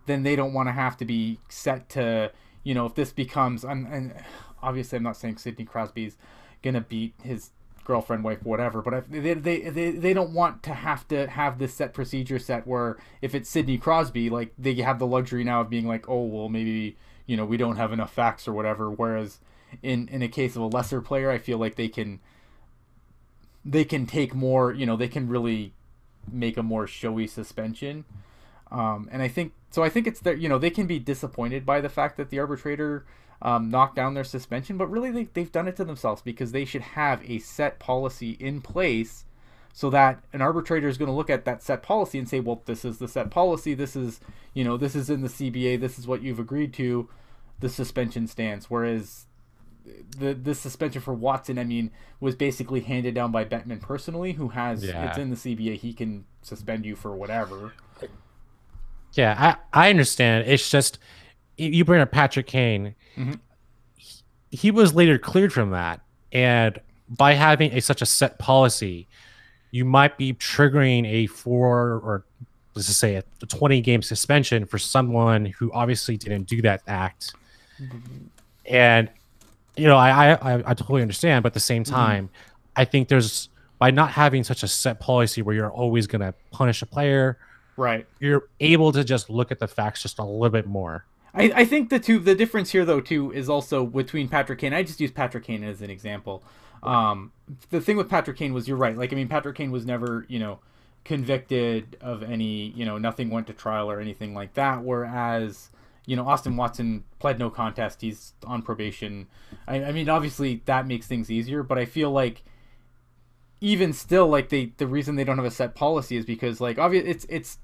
then they don't want to have to be set to if this becomes, and obviously I'm not saying Sidney Crosby's gonna beat his girlfriend, wife, whatever, but they don't want to have this set procedure set where if it's Sidney Crosby, like they have the luxury now of being like, oh well, maybe we don't have enough facts or whatever. Whereas in a case of a lesser player, I feel like they can take more, they can really make a more showy suspension. And I think it's their, they can be disappointed by the fact that the arbitrator knocked down their suspension, but really they've done it to themselves, because they should have a set policy in place so that an arbitrator is going to look at that set policy and say, well, this is the set policy. This is, this is in the CBA. This is what you've agreed to. The suspension stands. Whereas the suspension for Watson, I mean, was basically handed down by Bettman personally, who has, it's in the CBA. He can suspend you for whatever. Yeah, I understand. It's just, you bring up Patrick Kane. Mm-hmm. He was later cleared from that. And by having such a set policy, you might be triggering a 4 or let's just say a 20-game suspension for someone who obviously didn't do that act. And, I totally understand. But at the same time, I think by not having such a set policy where you're always going to punish a player, right, you're able to just look at the facts just a little bit more. I think the difference here though too is also between Patrick Kane. I just use Patrick Kane as an example. The thing with Patrick Kane was, you're right. Like, I mean, Patrick Kane was never, convicted of any, nothing went to trial or anything like that. Whereas, Austin Watson pled no contest. He's on probation. I mean, obviously that makes things easier, but I feel like even still, like the reason they don't have a set policy is because, like, obviously it's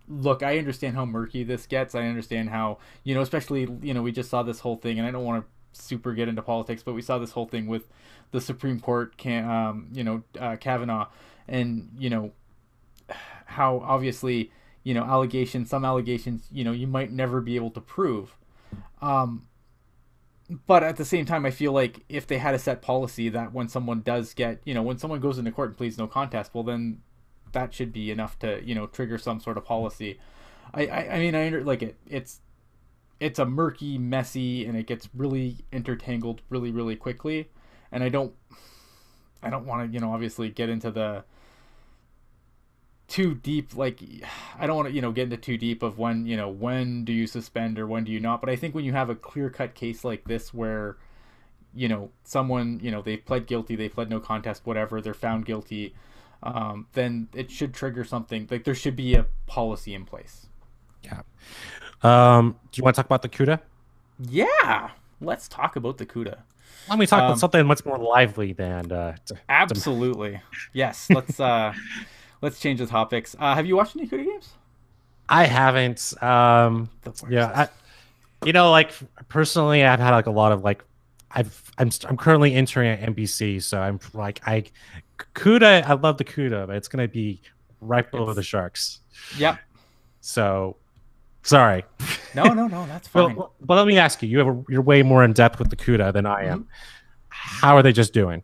look, I understand how murky this gets. I understand how, especially, we just saw this whole thing, and I don't want to super get into politics, but we saw this whole thing with the Supreme Court, Kavanaugh, and, how obviously, some allegations, you might never be able to prove. But at the same time, I feel like if they had a set policy that when someone does get, when someone goes into court and pleads no contest, well, then that should be enough to, trigger some sort of policy. I mean, it's a murky, messy, and it gets really intertangled really, really quickly. And I don't want to, obviously get into the too deep, like, I don't want to, get into too deep of when do you suspend or when do you not. But I think when you have a clear-cut case like this where, someone, they've pled guilty, they pled no contest, whatever, they're found guilty, then it should trigger something. Like, there should be a policy in place. Yeah. Do you want to talk about the CUDA? Yeah, let's talk about the CUDA. Let me talk about something much more lively than absolutely. Yes, let's change the topics. Have you watched any CUDA games? I haven't. Yeah, like, personally, I've had like a lot of, like, I'm currently entering at NBC, so I'm like, CUDA, I love the CUDA, but it's gonna be right below the Sharks. Yep. So, sorry. No, that's fine. But let me ask you: you're way more in depth with the CUDA than I am. How are they just doing?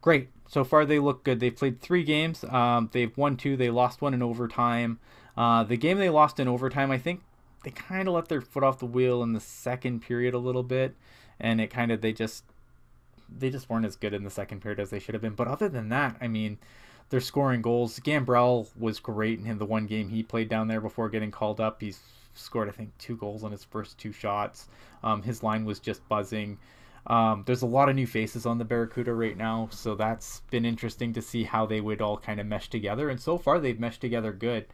Great. So far, they look good. They've played 3 games. They've won 2. They lost 1 in overtime. The game they lost in overtime, I think they kind of let their foot off the wheel in the second period a little bit, and it kind of they just weren't as good in the second period as they should have been. But other than that, I mean, they're scoring goals. Gambrell was great in the one game he played down there before getting called up. He's scored, I think, 2 goals on his first 2 shots. His line was just buzzing. There's a lot of new faces on the Barracuda right now, so that's been interesting to see how they would all kind of mesh together. And so far, they've meshed together good.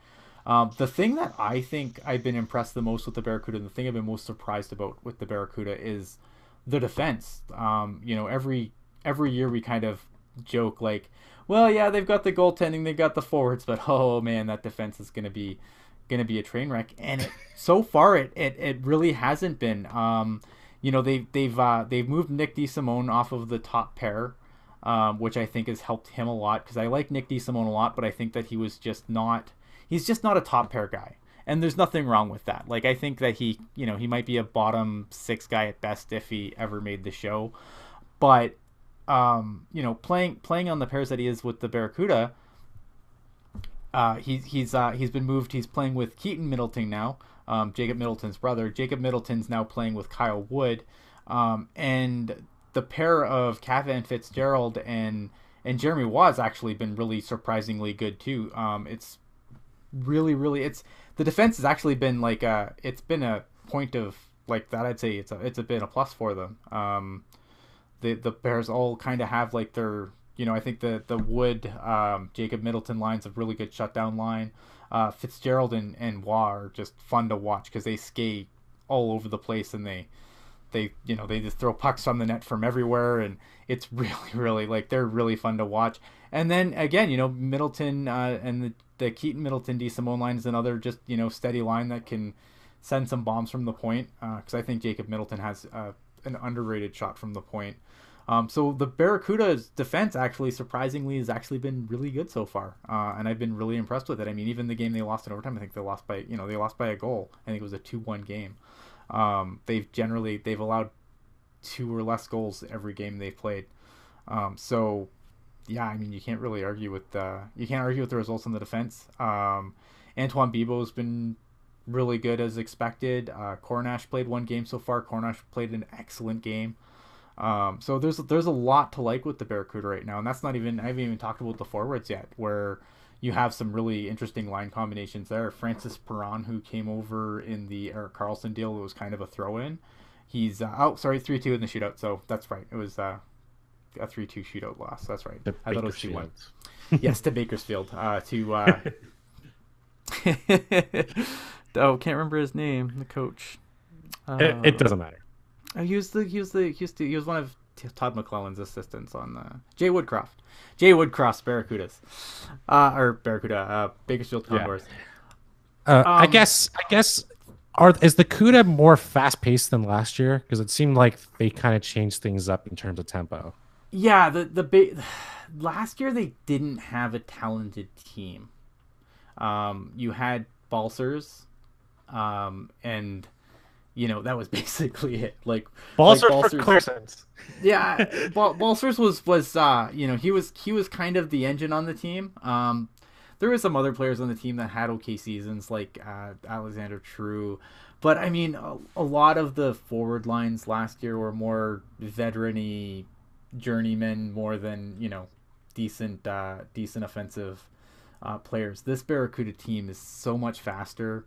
The thing that I think I've been impressed the most with the Barracuda, and the thing I've been most surprised about with the Barracuda, is the defense. Every year we kind of joke like, well, yeah, they've got the goaltending, they've got the forwards, but oh man, that defense is gonna be a train wreck. And so far, it really hasn't been. They've moved Nick DeSimone off of the top pair, which I think has helped him a lot, because I like Nick DeSimone a lot, but I think that he's just not a top pair guy. And there's nothing wrong with that. Like, I think that he might be a bottom 6 guy at best if he ever made the show. But, playing on the pairs that he is with the Barracuda, He's been moved. He's playing with Keaton Middleton now. Jacob Middleton's brother. Jacob Middleton's now playing with Kyle Wood, and the pair of Kevin Fitzgerald and Jeremy Watt's actually been really surprisingly good too. It's really it's the defense has actually been like it's been a point of like that. I'd say it's been a plus for them. The Bears all kind of have like their, I think the Wood Jacob Middleton line's a really good shutdown line. Fitzgerald and Waugh are just fun to watch because they skate all over the place, and they just throw pucks on the net from everywhere, and it's really like they're really fun to watch. And then again, Middleton and the Keaton Middleton D Simone line is another just steady line that can send some bombs from the point, because I think Jacob Middleton has an underrated shot from the point. So the Barracuda's defense actually surprisingly has actually been really good so far, and I've been really impressed with it. I mean, even the game they lost in overtime, I think they lost by a goal. I think it was a 2-1 game. They've allowed 2 or less goals every game they've played. So yeah, I mean, you can't argue with the results on the defense. Antoine Bibeau's been really good as expected. Cornash played 1 game so far. Cornash played an excellent game. So there's a lot to like with the Barracuda right now, and I haven't even talked about the forwards yet, where you have some really interesting line combinations there. Francis Perron, who came over in the Erik Karlsson deal, was kind of a throw-in. He's 3-2 in the shootout, so that's right. It was a 3-2 shootout loss. That's right. I thought it was 2-1. Yes, to Bakersfield. Oh, can't remember his name. The coach. It doesn't matter. He was one of Todd McClellan's assistants on Jay Woodcroft's Barracudas, or Barracuda, Bakersfield Condors. Yeah. I guess is the CUDA more fast paced than last year? Because it seemed like they kind of changed things up in terms of tempo. Yeah, last year they didn't have a talented team. You had Balsers, and that was basically it. Like Balsers for Clarsons. Yeah, Balsers was he was kind of the engine on the team. There were some other players on the team that had okay seasons, like Alexander True, but I mean, a lot of the forward lines last year were more veteran-y journeymen more than decent offensive players. This Barracuda team is so much faster.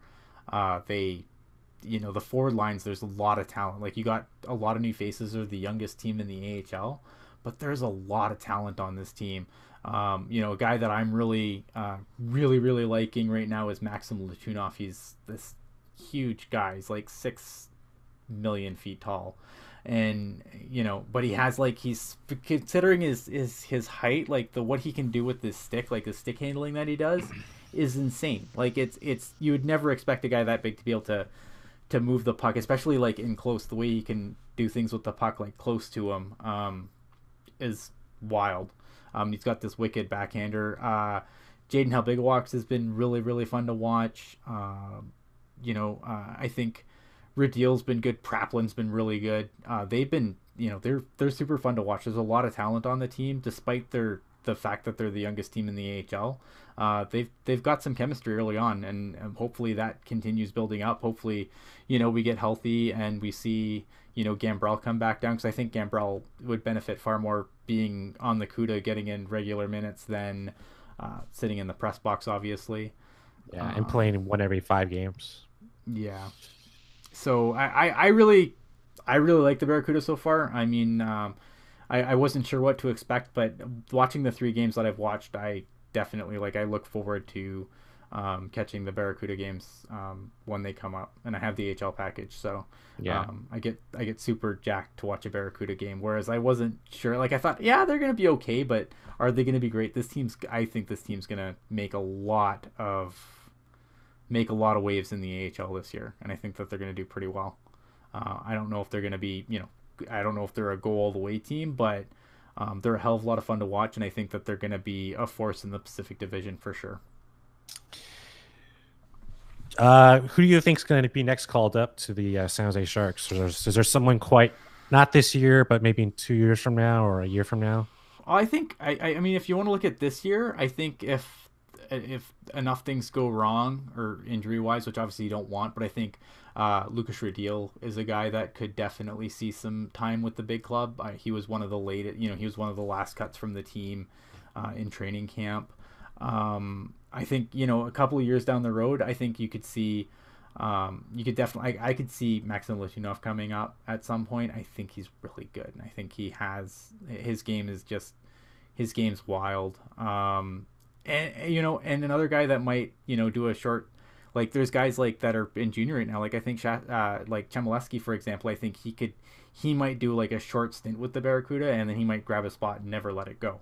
The forward lines, there's a lot of talent. Like, you got a lot of new faces. They're the youngest team in the AHL, but there's a lot of talent on this team. A guy that I'm really liking right now is Maxim Letunov. He's this huge guy. He's like 6 million feet tall, and but he has he's considering his height, like what he can do with this stick, like the stick handling that he does, is insane. Like it's you would never expect a guy that big to be able to move the puck, especially like in close. The way he can do things with the puck like close to him is wild. He's got this wicked backhander. Jaden Halbigawaks has been really fun to watch. I think Radil's been good. Praplin's been really good. They've been, they're super fun to watch. There's a lot of talent on the team, despite the fact that they're the youngest team in the AHL. They've got some chemistry early on, and hopefully that continues building up. Hopefully, we get healthy and we see, Gambrell come back down, because I think Gambrell would benefit far more being on the CUDA, getting in regular minutes than sitting in the press box, obviously. Yeah, and playing 1 every 5 games. Yeah. So I really like the Barracuda so far. I mean, I wasn't sure what to expect, but watching the 3 games that I've watched, I definitely I look forward to catching the Barracuda games when they come up, and I have the HL package, so yeah, I get super jacked to watch a Barracuda game. Whereas I wasn't sure. I thought, yeah, they're gonna be okay, but are they gonna be great? I think this team's gonna make a lot of waves in the AHL this year, and I think that they're gonna do pretty well. I don't know if they're gonna be, I don't know if they're a go all the way team, but they're a hell of a lot of fun to watch, and I think that they're going to be a force in the Pacific Division for sure. Who do you think is going to be next called up to the San Jose Sharks? Is there someone quite not this year, but maybe in 2 years from now or a year from now? I think I mean, if you want to look at this year, I think if if enough things go wrong or injury wise, which obviously you don't want, but I think Lucas Radil is a guy that could definitely see some time with the big club. He was one of the he was one of the last cuts from the team in training camp. I think, a couple of years down the road, I think you could see, you could definitely, I could see Maxim Litunov coming up at some point. I think he's really good. And I think his game's wild. And another guy that might, do a short, like there's guys like that are in junior right now. Like I think, like Chmielewski, for example, I think he might do like a short stint with the Barracuda and then he might grab a spot and never let it go.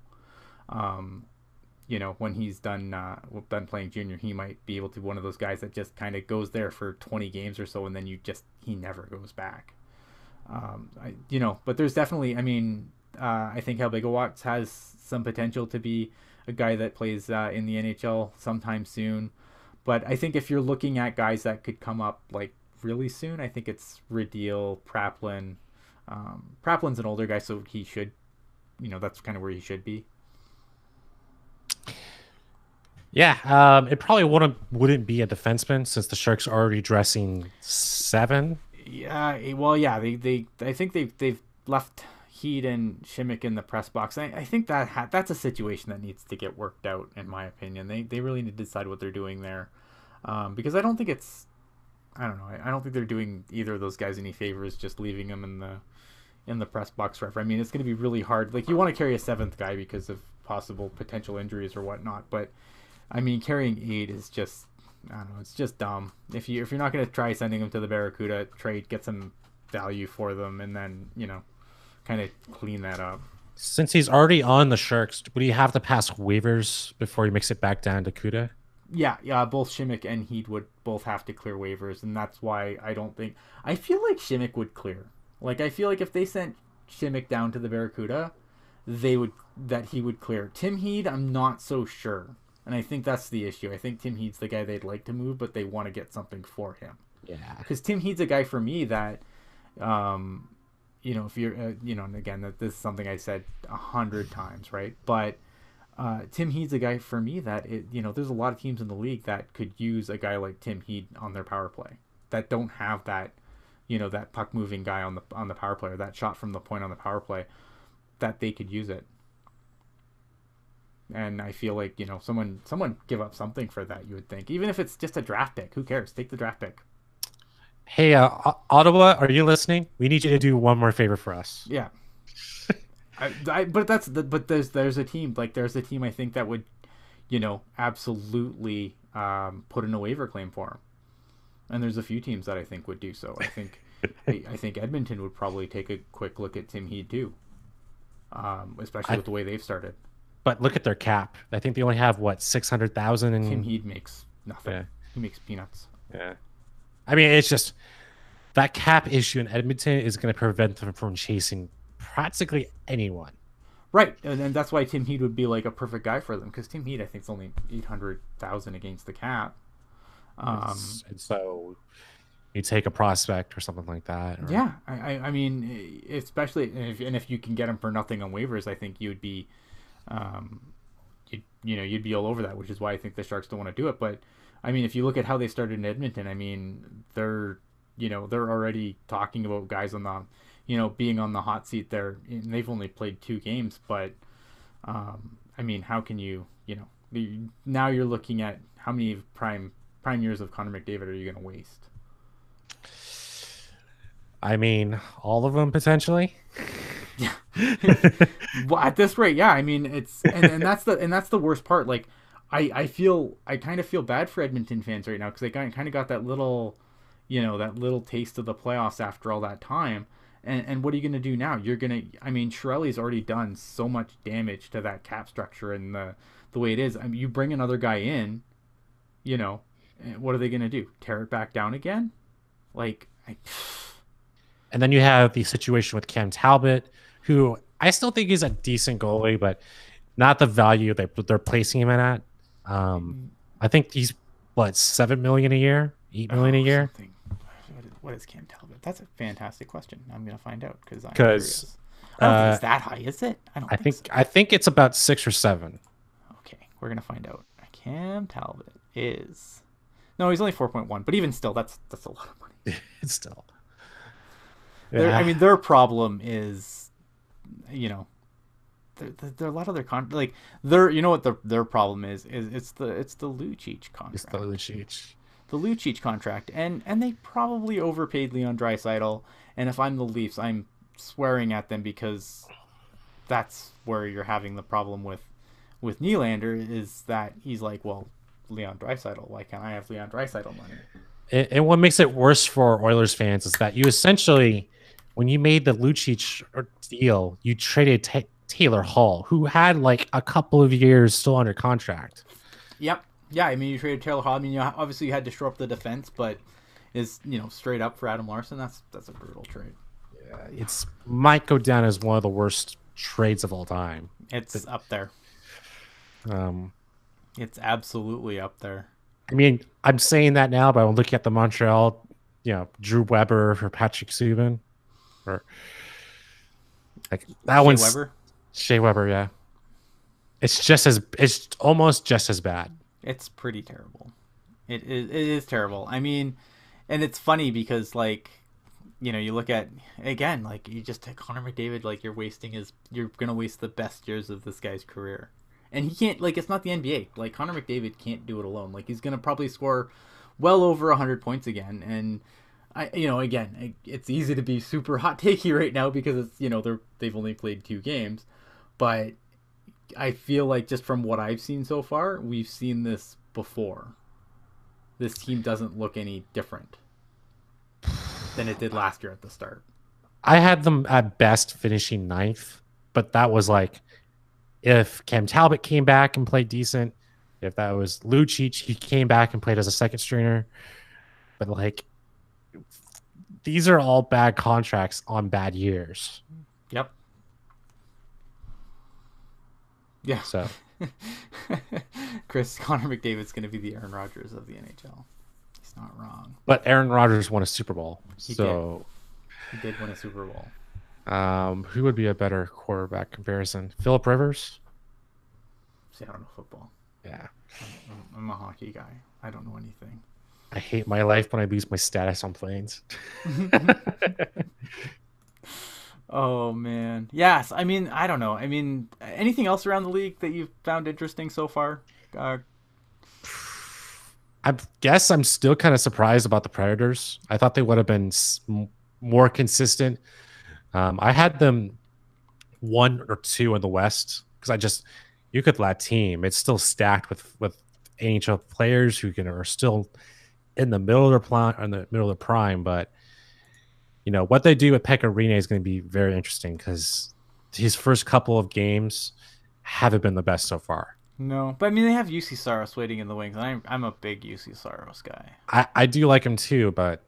When he's done playing junior, he might be able to be one of those guys that just kind of goes there for 20 games or so, and then he never goes back. But there's definitely, I think Helbega Watts has some potential to be a guy that plays in the NHL sometime soon. But I think if you're looking at guys that could come up like really soon, I think it's Radil, Praplin. Praplin's an older guy, so he should, that's kind of where he should be. Yeah, it probably wouldn't be a defenseman since the Sharks are already dressing 7. Yeah, well, yeah, I think they've left Heed and Shimmick in the press box. I think that's a situation that needs to get worked out, in my opinion. They really need to decide what they're doing there, because I don't think I don't know. I don't think they're doing either of those guys any favors just leaving them in the press box forever. It's going to be really hard. Like you want to carry a 7th guy because of possible potential injuries or whatnot, but carrying 8 is just, I don't know, it's just dumb. If you're not going to try sending them to the Barracuda, trade, get some value for them, and then, kind of clean that up. Since he's already on the Sharks, would he have to pass waivers before he makes it back down to Cuda? Yeah, both Shimmick and Heed would both have to clear waivers, and that's why I feel like Shimmick would clear. Like, I feel like if they sent Shimmick down to the Barracuda, he would clear. Tim Heed, I'm not so sure. And I think that's the issue. I think Tim Heed's the guy they'd like to move, but they want to get something for him. Yeah. Because Tim Heed's a guy for me that, if you're, and again, that this is something I said 100 times, right? But Tim Heed's a guy for me that, there's a lot of teams in the league that could use a guy like Tim Heed on their power play that don't have that, that puck moving guy on the power play, or that shot from the point on the power play, that they could use it. And I feel like, someone give up something for that, you would think. Even if it's just a draft pick. Who cares? Take the draft pick. Hey, Ottawa, are you listening? We need you to do one more favor for us. Yeah. But there's a team. Like, there's a team I think that would, absolutely put in a waiver claim for him. And there's a few teams that I think would do so. I think Edmonton would probably take a quick look at Tim Heed, too. Especially with the way they've started. But look at their cap. I think they only have, 600,000? Tim Heed makes nothing. Yeah. He makes peanuts. Yeah. It's just that cap issue in Edmonton is going to prevent them from chasing practically anyone. Right. And that's why Tim Heed would be like a perfect guy for them, because Tim Heed, I think, is only 800,000 against the cap. And so you take a prospect or something like that. Or... Yeah. Especially if you can get him for nothing on waivers, I think you'd be... you'd be all over that, which is why I think the Sharks don't want to do it. But if you look at how they started in Edmonton, they're already talking about guys on the, being on the hot seat there. And they've only played 2 games, but how can you, now you're looking at how many prime years of Connor McDavid are you going to waste? All of them potentially. Yeah. Well, at this rate, yeah. It's and that's the worst part. Like, I kind of feel bad for Edmonton fans right now, because they kind of got that little, that little taste of the playoffs after all that time. And what are you going to do now? You're going to, Chiarelli's already done so much damage to that cap structure and the way it is. You bring another guy in, what are they going to do? Tear it back down again? And then you have the situation with Cam Talbot, who I still think is a decent goalie, but not the value that they're placing him in at. I think he's, $7 million a year, $8 million a year. Something. What is Cam Talbot? That's a fantastic question. I'm gonna find out because I'm curious. I don't think it's that high, is it? I think so. I think it's about 6 or 7. Okay, we're gonna find out. Cam Talbot is no, he's only 4.1, but even still, that's a lot of money. It's still. I Yeah. mean, their problem is, you know, there are a lot of their like their you know what their problem is it's the Lucic It's the contract. Lucic. The Lucic contract, and they probably overpaid Leon Draisaitl. And if I'm the Leafs, I'm swearing at them because that's where you're having the problem with Nylander is that he's like, well, Leon Draisaitl, why can't I have Leon Draisaitl money? And what makes it worse for Oilers fans is that you essentially, when you made the Lucic deal, you traded Taylor Hall, who had like a couple of years still under contract. Yep. Yeah, I mean, you traded Taylor Hall. I mean, obviously you had to shore up the defense, but is straight up for Adam Larson. That's a brutal trade. Yeah, it's might go down as one of the worst trades of all time. It's up there. Um, It's absolutely up there. I mean, I'm saying that now, but I'm looking at the Montreal, Drew Weber for Patrick Subban, or like that one's Weber. Shea Weber. Yeah, it's almost just as bad. It's pretty terrible. It is terrible. I mean, and it's funny because like, you look at again like you just take Connor McDavid, like you're gonna waste the best years of this guy's career. And he can't, like, it's not the NBA. Like, Connor McDavid can't do it alone. Like, he's going to probably score well over 100 points again. And, again, it's easy to be super hot takey right now because it's, they've only played 2 games. But I feel like just from what I've seen so far, we've seen this before. This team doesn't look any different than it did last year at the start. I had them at best finishing 9th, but that was like, if Cam Talbot came back and played decent, if that was Lucic, he came back and played as a second stringer. But like, these are all bad contracts on bad years. Yep. Yeah. So, Connor McDavid's going to be the Aaron Rodgers of the NHL. He's not wrong. But Aaron Rodgers won a Super Bowl. He did win a Super Bowl. Who would be a better quarterback comparison? Phillip Rivers? See, I don't know football. Yeah. I'm a hockey guy. I don't know anything. I hate my life when I lose my status on planes. Oh, man. Yes. I mean, I don't know. I mean, anything else around the league that you've found interesting so far? I guess I'm still kind of surprised about the Predators. I thought they would have been more consistent. I had them 1 or 2 in the West because you could let team. It's still stacked with NHL players who are still in the middle of the prime. But what they do with Pekka Rinne is going to be very interesting because his first couple of games haven't been the best so far. No, but I mean they have UC Saros waiting in the wings. I'm a big UC Saros guy. I do like him too, but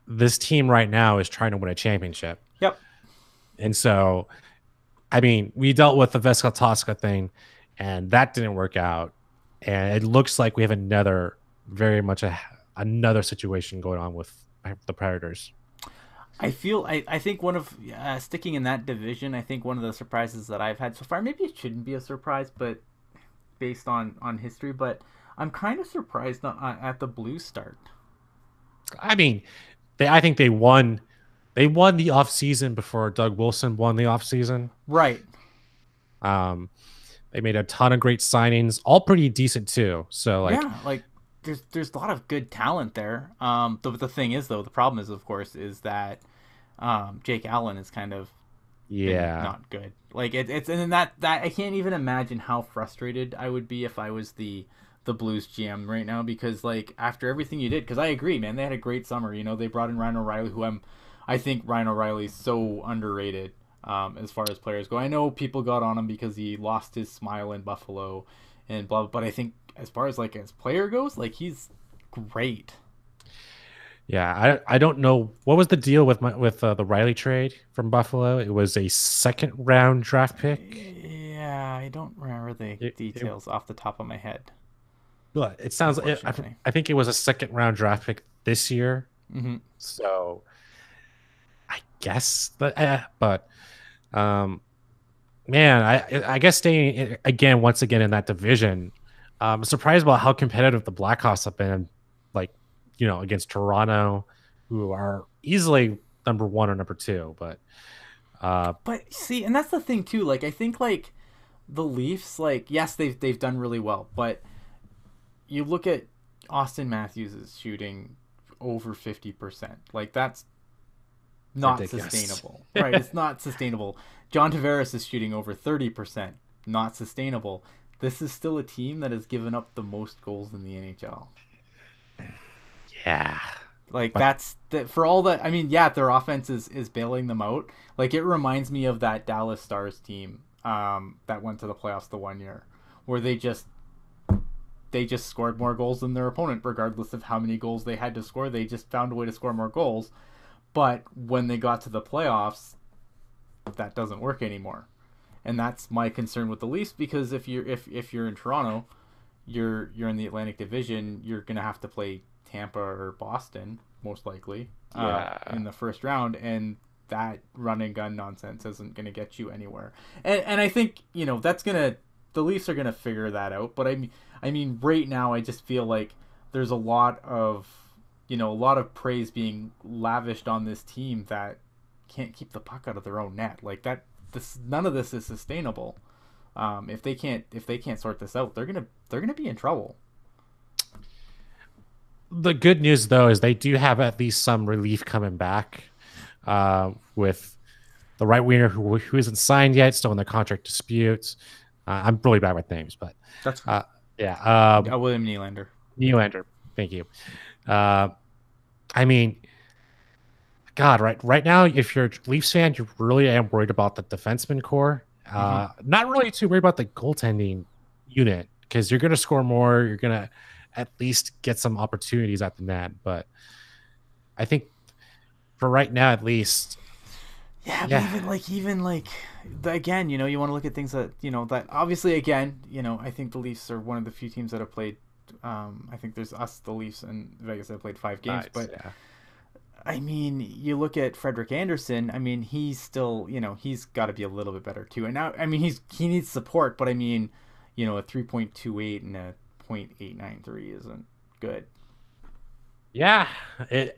this team right now is trying to win a championship. Yep. And so, I mean, we dealt with the Veska Tosca thing, and that didn't work out. And it looks like we have another situation going on with the Predators. I think one of sticking in that division, I think one of the surprises that I've had so far, maybe it shouldn't be a surprise, but based on history, but I'm kind of surprised at the Blues start. I mean, I think they won the offseason before Doug Wilson won the offseason. Right. They made a ton of great signings, all pretty decent too. So there's a lot of good talent there. The thing is though, the problem is of course is that Jake Allen is kind of not good. Like it's and that I can't even imagine how frustrated I would be if I was the Blues GM right now because like after everything you did, because I agree, man, they had a great summer. They brought in Ryan O'Reilly, who I think Ryan O'Reilly's so underrated as far as players go. I know people got on him because he lost his smile in Buffalo and blah, but I think as far as as player goes, like he's great. Yeah, I don't know what was the deal with the Riley trade from Buffalo. It was a 2nd round draft pick. Yeah, I don't remember the details off the top of my head. But it sounds like I think it was a 2nd round draft pick this year. Mm-hmm. So I guess, but man, I guess staying once again in that division. I'm surprised about how competitive the Blackhawks have been, like, against Toronto, who are easily number one or number two. But But see, and that's the thing too. Like I think like the Leafs, like yes, they've done really well, but you look at Austin Matthews is shooting over 50%. Like that's not ridiculous. sustainable, right? It's not sustainable. John Tavares is shooting over 30%, not sustainable. This is still a team that has given up the most goals in the NHL. Yeah, Like but that's that for all that. I mean, yeah, their offense is bailing them out. Like it reminds me of that Dallas Stars team that went to the playoffs the one year, where they just scored more goals than their opponent, regardless of how many goals they had to score. They just found a way to score more goals. But when they got to the playoffs, that doesn't work anymore. And that's my concern with the Leafs, because if you're in Toronto, you're in the Atlantic Division, you're gonna have to play Tampa or Boston most likely yeah, in the first round, and that run and gun nonsense isn't gonna get you anywhere. And I think that's gonna the Leafs are gonna figure that out. But I mean right now I just feel like there's a lot of praise being lavished on this team that can't keep the puck out of their own net. Like that, none of this is sustainable. If they can't sort this out, they're gonna be in trouble. the good news though is they do have at least some relief coming back, with the right winger who isn't signed yet, still in the contract disputes. I'm really bad with names, but That's fine. uh, yeah, William Nylander. Nylander. Thank you. Uh, I mean, God, right now, if you're a Leafs fan, you really am worried about the defenseman core. Mm-hmm. Not really too worried about the goaltending unit, because you're going to score more. You're going to at least get some opportunities at the net. But I think for right now, at least, Yeah, but yeah, even like again, you want to look at things that obviously again, I think the Leafs are one of the few teams that have played. I think there's us, the Leafs, and Vegas that have played 5 games. nice, But yeah. I mean, you look at Frederick Anderson. I mean, he's still, he's got to be a little bit better too. And now, I mean, he needs support, but I mean, a 3.28 and a .893 isn't good. Yeah,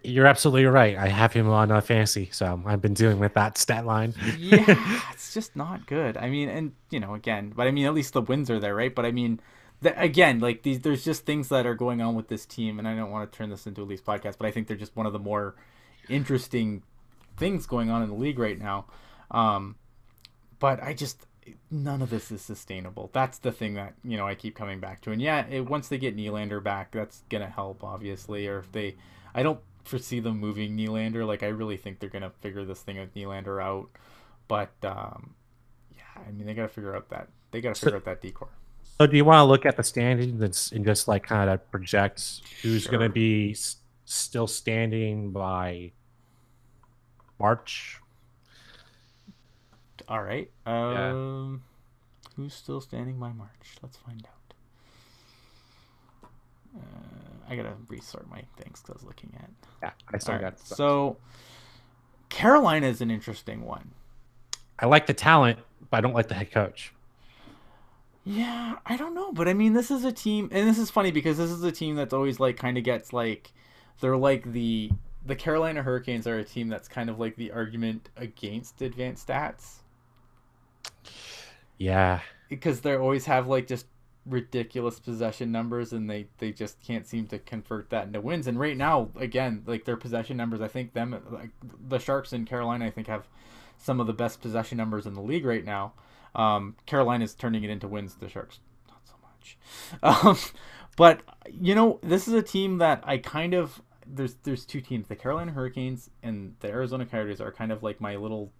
you're absolutely right. I have him on fantasy, so I've been dealing with that stat line. Yeah, it's just not good. I mean, and again, but I mean, at least the wins are there, right? But I mean, again, like there's just things that are going on with this team, and I don't want to turn this into a Leafs podcast, but I think they're just one of the more interesting things going on in the league right now. Um, but I just none of this is sustainable. That's the thing that I keep coming back to. And yeah, once they get Nylander back, that's gonna help obviously. Or if I don't foresee them moving Nylander. Like I really think they're gonna figure this thing with Nylander out. But yeah, I mean they gotta So, figure out that decor. so do you want to look at the standings and just like kind of project who's going to Sure. be still standing by March? All right. Yeah, Who's still standing by March? Let's find out. I gotta restart my things because I was looking at. yeah. I All still right. got stuff. So Carolina is an interesting one. I like the talent, but I don't like the head coach. Yeah, I don't know, but I mean, this is a team, and this is funny because this is a team that's always like kind of gets like, they're like the Carolina Hurricanes are a team that's kind of like the argument against advanced stats Yeah, because they always have like just ridiculous possession numbers, and they just can't seem to convert that into wins. And right now, again, like their possession numbers, I think them like the Sharks in Carolina, I think have some of the best possession numbers in the league right now. Carolina's turning it into wins. The Sharks, not so much. Um, but this is a team that I kind of there's two teams. The Carolina Hurricanes and the Arizona Coyotes are kind of like my little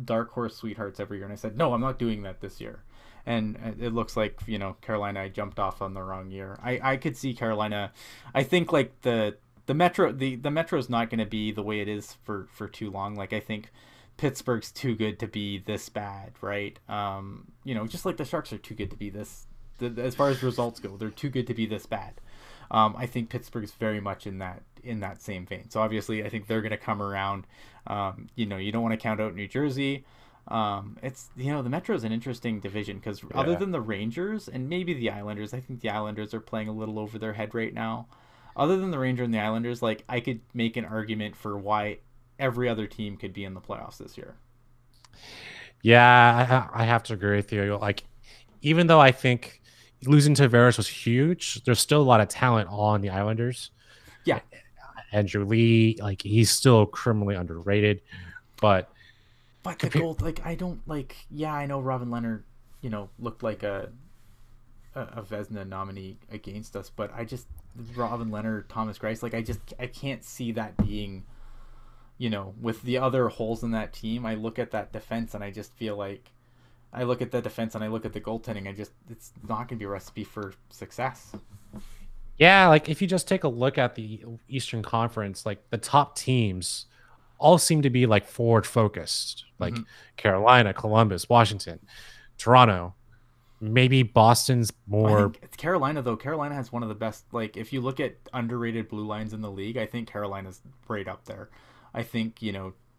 dark horse sweethearts every year. And I said, no, I'm not doing that this year. And it looks like Carolina, I jumped off on the wrong year. I could see Carolina. I think like the Metro is not going to be the way it is for too long. Like I think Pittsburgh's too good to be this bad, right? Just like the Sharks are too good to be this. As far as results go, they're too good to be this bad. I think Pittsburgh's very much in that same vein. So obviously, I think they're going to come around. You don't want to count out New Jersey. It's the Metro is an interesting division because other Yeah. than the Rangers and maybe the Islanders, I think the Islanders are playing a little over their head right now. Other than the Ranger and the Islanders, like I could make an argument for why every other team could be in the playoffs this year. Yeah, I have to agree with you. Like, even though I think losing to Tavares was huge, there's still a lot of talent on the Islanders. Yeah, Andrew Lee, like he's still criminally underrated, but but the compare, gold, like I don't like. Yeah, I know Robin Leonard, looked like a Vesna nominee against us, but I just Robin Leonard, Thomas Greiss, like I can't see that being, with the other holes in that team. I look at that defense and I just feel like I look at the defense and I look at the goaltending. It's not going to be a recipe for success. yeah, like if you just take a look at the Eastern Conference, like the top teams all seem to be like forward focused, Mm-hmm. like Carolina, Columbus, Washington, Toronto. Maybe Boston's I more. think it's Carolina though. Carolina has one of the best. Like if you look at underrated blue lines in the league, I think Carolina's right up there. I think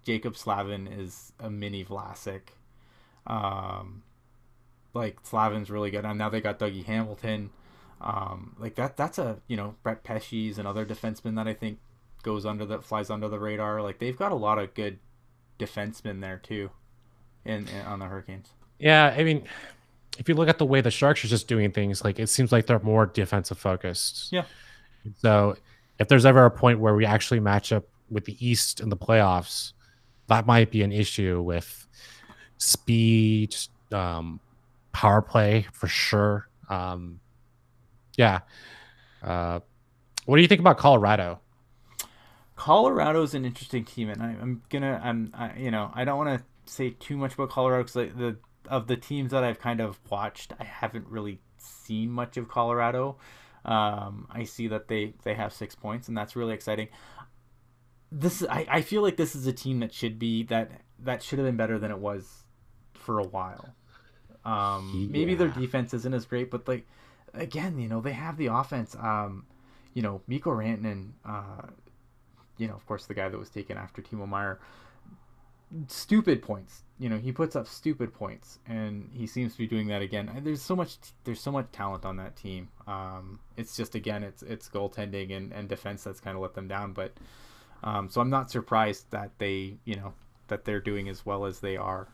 Jacob Slavin is a mini Vlasic. Um, like Slavin's really good, and now they got Dougie Hamilton. Like that's a Brett Pesci's another defenseman that I think flies under the radar. Like they've got a lot of good defensemen there too, in on the Hurricanes. Yeah, I mean, if you look at the way the Sharks are just doing things, like it seems like they're more defensive focused. Yeah, So if there's ever a point where we actually match up with the East in the playoffs, that might be an issue with speed, power play for sure. Yeah. Uh, what do you think about Colorado? Colorado's an interesting team, and I don't want to say too much about Colorado because the of the teams that I've kind of watched, I haven't really seen much of Colorado. I see that they have 6 points, and that's really exciting. I feel like this is a team that should have been better than it was for a while. Maybe their Yeah. defense isn't as great, but like again, they have the offense. Mikko Rantanen, of course, the guy that was taken after Timo Meyer, stupid points. He puts up stupid points, and he seems to be doing that again. There's so much talent on that team. It's just again, it's goaltending and defense that's kind of let them down. But so I'm not surprised that that they're doing as well as they are.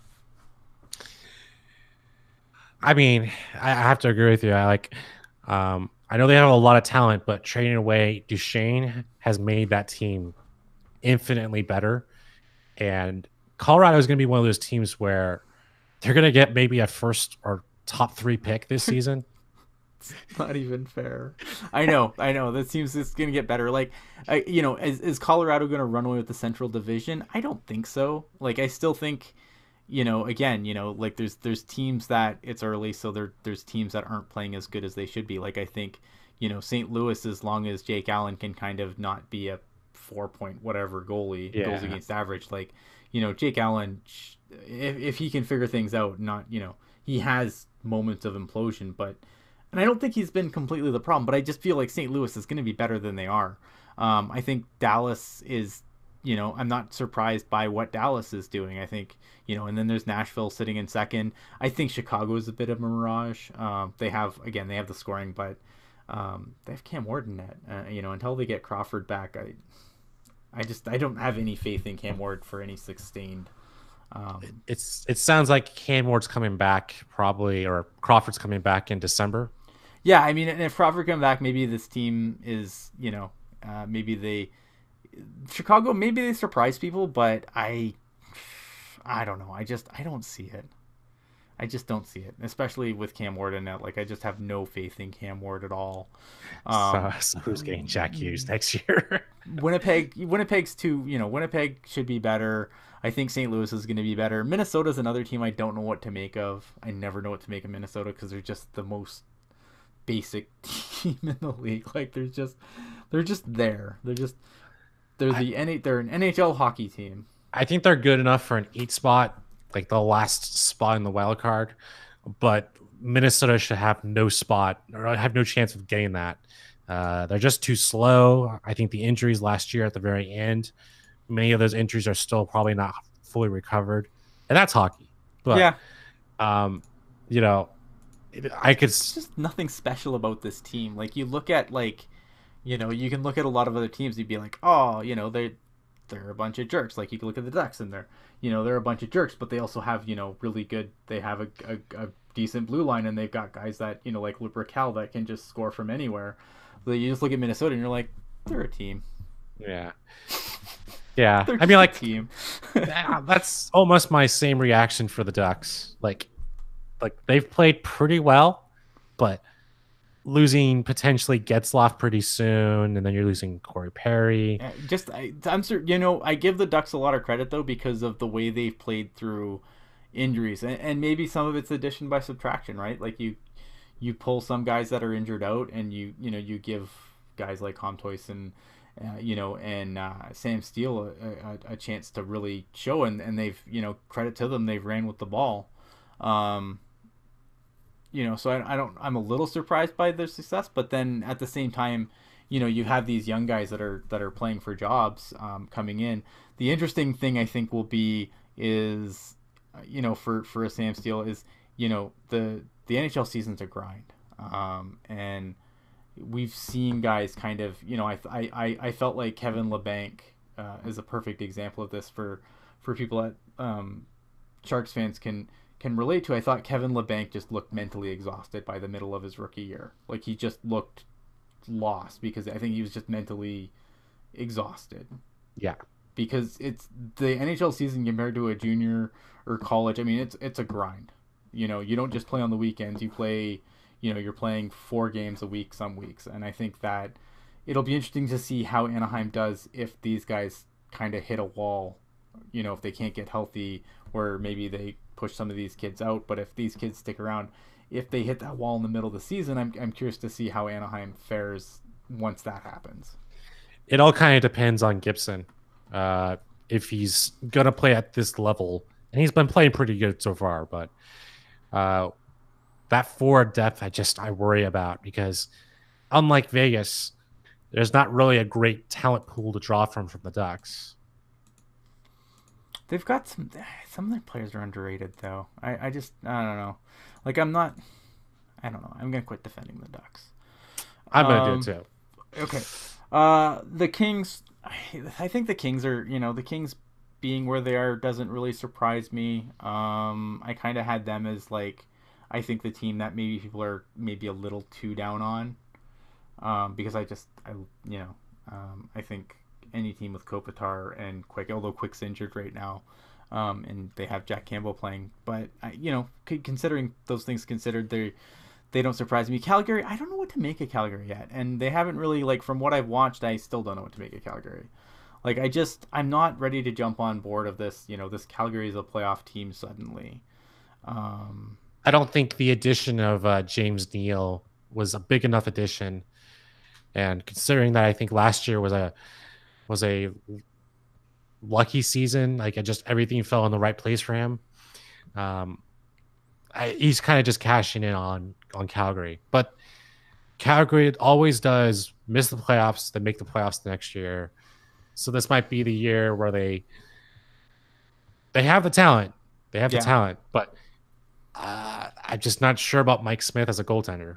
I mean, I have to agree with you. I know they have a lot of talent, but trading away Duchesne has made that team infinitely better. And Colorado is going to be one of those teams where they're going to get maybe a first or top 3 pick this season. Not even fair. I know. That seems it's gonna get better. Like, is Colorado gonna run away with the Central Division? I don't think so. Like, I still think, again, like there's teams that it's early, so there's teams that aren't playing as good as they should be. Like, I think, St. Louis, as long as Jake Allen can kind of not be a 4 point whatever goalie, goals Yeah. against average, like, Jake Allen, if he can figure things out, not, he has moments of implosion, but and I don't think he's been completely the problem, but I just feel like St. Louis is going to be better than they are. I think Dallas is, I'm not surprised by what Dallas is doing. I think, and then there's Nashville sitting in second. I think Chicago is a bit of a mirage. They have the scoring, but they have Cam Ward in net. Until they get Crawford back, I don't have any faith in Cam Ward for any sustained. It sounds like Cam Ward's coming back probably, or Crawford's coming back in December. Yeah, I mean, and if Crawford come back, maybe this team is, maybe Chicago, maybe they surprise people, but I don't know. I don't see it. I just don't see it, especially with Cam Ward in it. Like, I just have no faith in Cam Ward at all. So who's getting Jack Hughes next year? Winnipeg should be better. I think St. Louis is going to be better. Minnesota's another team I don't know what to make of. I never know what to make of Minnesota because they're just the most basic team in the league. Like they're just there. They're they're an NHL hockey team. I think they're good enough for an 8 spot, like the last spot in the wild card, but Minnesota should have no spot or have no chance of getting that. They're just too slow. I think the injuries last year at the very end, many of those injuries are still probably not fully recovered, and that's hockey. but Yeah, um, you know, I could. there's just nothing special about this team. Like you look at you can look at a lot of other teams. You'd be like, oh, they're a bunch of jerks. Like you can look at the Ducks and they're a bunch of jerks, but they also have really good. They have a decent blue line, and they've got guys that like Raquel that can just score from anywhere. But you just look at Minnesota and you're like, they're a team. Yeah. Yeah. They're I mean, just a like, team. that's almost my same reaction for the Ducks. Like they've played pretty well, but losing potentially Getzloff pretty soon, and then you're losing Corey Perry. I'm sure I give the Ducks a lot of credit though because of the way they've played through injuries, and maybe some of it's addition by subtraction, right? Like you pull some guys that are injured out, and you give guys like Comtois and Sam Steele a chance to really show, and they've credit to them, they've ran with the ball. Um, so I'm a little surprised by their success, but then at the same time, you have these young guys that are playing for jobs coming in. The interesting thing I think will be is for a Sam Steele is the NHL season's a grind, and we've seen guys kind of I felt like Kevin LeBanc is a perfect example of this for people that Sharks fans can relate to. I thought Kevin LeBanc just looked mentally exhausted by the middle of his rookie year. Like he just looked lost because I think he was just mentally exhausted. Yeah. Because it's the NHL season compared to a junior or college. I mean, it's a grind. You don't just play on the weekends. You play, you're playing 4 games a week some weeks. And I think that it'll be interesting to see how Anaheim does if these guys kind of hit a wall, if they can't get healthy, or maybe they push some of these kids out. But if these kids stick around, if they hit that wall in the middle of the season, I'm curious to see how Anaheim fares once that happens. It all kind of depends on Gibson. If he's gonna play at this level, and he's been playing pretty good so far, but that forward depth I worry about, because unlike Vegas, there's not really a great talent pool to draw from the Ducks. They've got some of their players are underrated though. I don't know. Like I don't know. I'm gonna quit defending the Ducks. I'm gonna do it too. Okay. The Kings. I think the Kings are. The Kings being where they are doesn't really surprise me. I kind of had them as like, I think the team that maybe people are maybe a little too down on. Because I think any team with Kopitar and Quick, although Quick's injured right now, and they have Jack Campbell playing, but considering those things considered, they don't surprise me. Calgary, I don't know what to make of Calgary yet, and they haven't really, like, from what I've watched, I still don't know what to make of Calgary. Like, I'm not ready to jump on board of this. This Calgary is a playoff team suddenly. I don't think the addition of James Neal was a big enough addition, and considering that I think last year was a lucky season, like just everything fell in the right place for him. He's kind of just cashing in on Calgary, but Calgary always does miss the playoffs. They make the playoffs the next year, so this might be the year where they have the talent. They have the talent, but I'm just not sure about Mike Smith as a goaltender.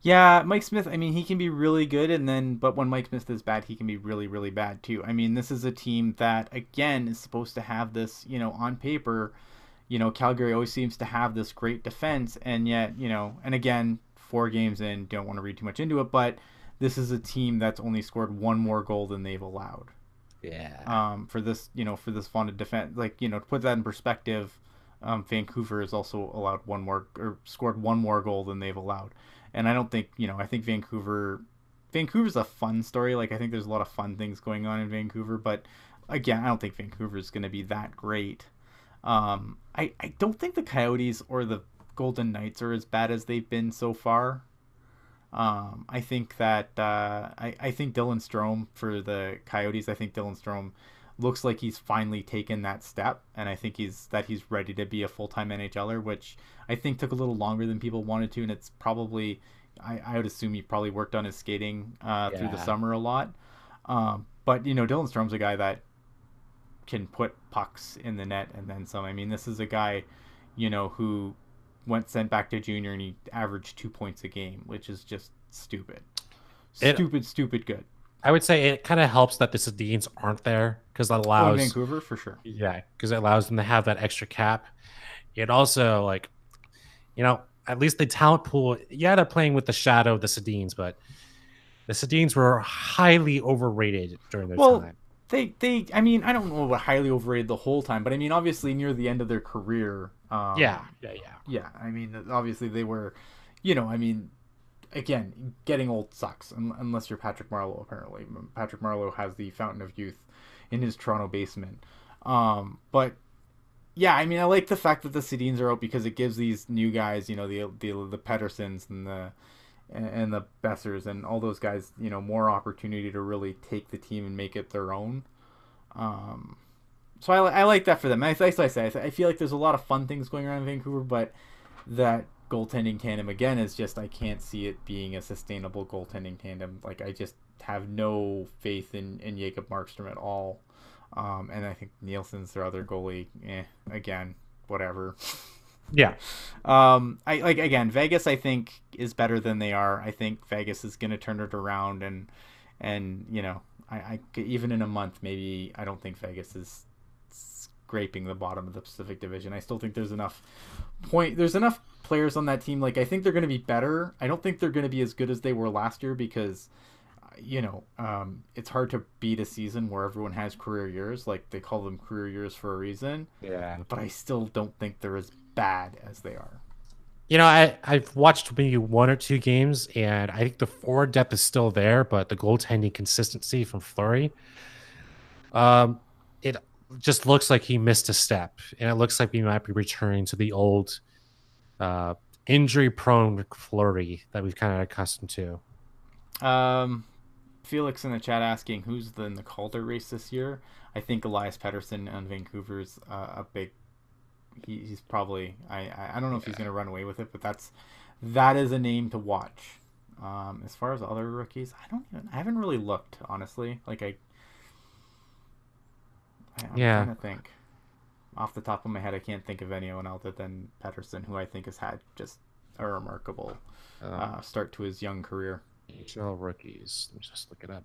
Yeah, Mike Smith, I mean, he can be really good, but when Mike Smith is bad, he can be really, really bad too. I mean, this is a team that, again, is supposed to have this, on paper, Calgary always seems to have this great defense, and yet, and again, 4 games in, don't want to read too much into it, but this is a team that's only scored 1 more goal than they've allowed. Yeah. For this vaunted defense, like, to put that in perspective, Vancouver has also allowed 1 more, or scored 1 more goal than they've allowed. And I don't think, I think Vancouver's a fun story. Like, I think there's a lot of fun things going on in Vancouver, but again, I don't think Vancouver's going to be that great. I don't think the Coyotes or the Golden Knights are as bad as they've been so far. I think that, I think Dylan Strome for the Coyotes, I think Dylan Strome looks like he's finally taken that step, and I think he's ready to be a full-time NHLer, which I think took a little longer than people wanted to, and it's probably, I would assume he probably worked on his skating through the summer a lot. But Dylan Strome's a guy that can put pucks in the net and then some. I mean, this is a guy, who went sent back to junior and he averaged 2 points a game, which is just stupid. It Stupid good. I would say it kind of helps that the Sedins aren't there because that Oh, in allows Vancouver for sure. yeah, because it allows them to have that extra cap. It also like at least the talent pool. Yeah, they're playing with the shadow of the Sedins, but the Sedins were highly overrated during their Well, time. I mean, I don't know about highly overrated the whole time, but I mean, obviously near the end of their career, Yeah. yeah, I mean, obviously they were, I mean, again, getting old sucks unless you're Patrick Marleau. Apparently, Patrick Marleau has the fountain of youth in his Toronto basement. But yeah, I mean, I like the fact that the Sedins are out because it gives these new guys, the Pedersons and the Bessers and all those guys, more opportunity to really take the team and make it their own. Um, so I like that for them. Like I say, I feel like there's a lot of fun things going on in Vancouver, but that goaltending tandem again is just I can't see it being a sustainable goaltending tandem. Like I just have no faith in Jacob Markstrom at all. And I think Nielsen's their other goalie. Again, whatever. Yeah. I like again Vegas. I think is better than they are. I think Vegas is going to turn it around, and I even in a month maybe I don't think Vegas is scraping the bottom of the Pacific Division. I still think there's enough players on that team. Like I think they're going to be better. I don't think they're going to be as good as they were last year because it's hard to beat a season where everyone has career years. Like they call them career years for a reason. Yeah. But I still don't think they're as bad as they are. I've watched maybe one or two games, and I think the forward depth is still there, but the goaltending consistency from Fleury, it just looks like he missed a step, and it looks like we might be returning to the old injury-prone Fleury that we've kind of accustomed to. Felix in the chat asking who's in the Calder race this year. I think Elias Pettersson on Vancouver's a big. He's probably I don't know if he's going to run away with it, but that is a name to watch. As far as other rookies, I haven't really looked honestly. Like I'm trying to think. Off the top of my head, I can't think of anyone other than Pettersson, who I think has had just a remarkable start to his young career. NHL rookies. Let me just look it up.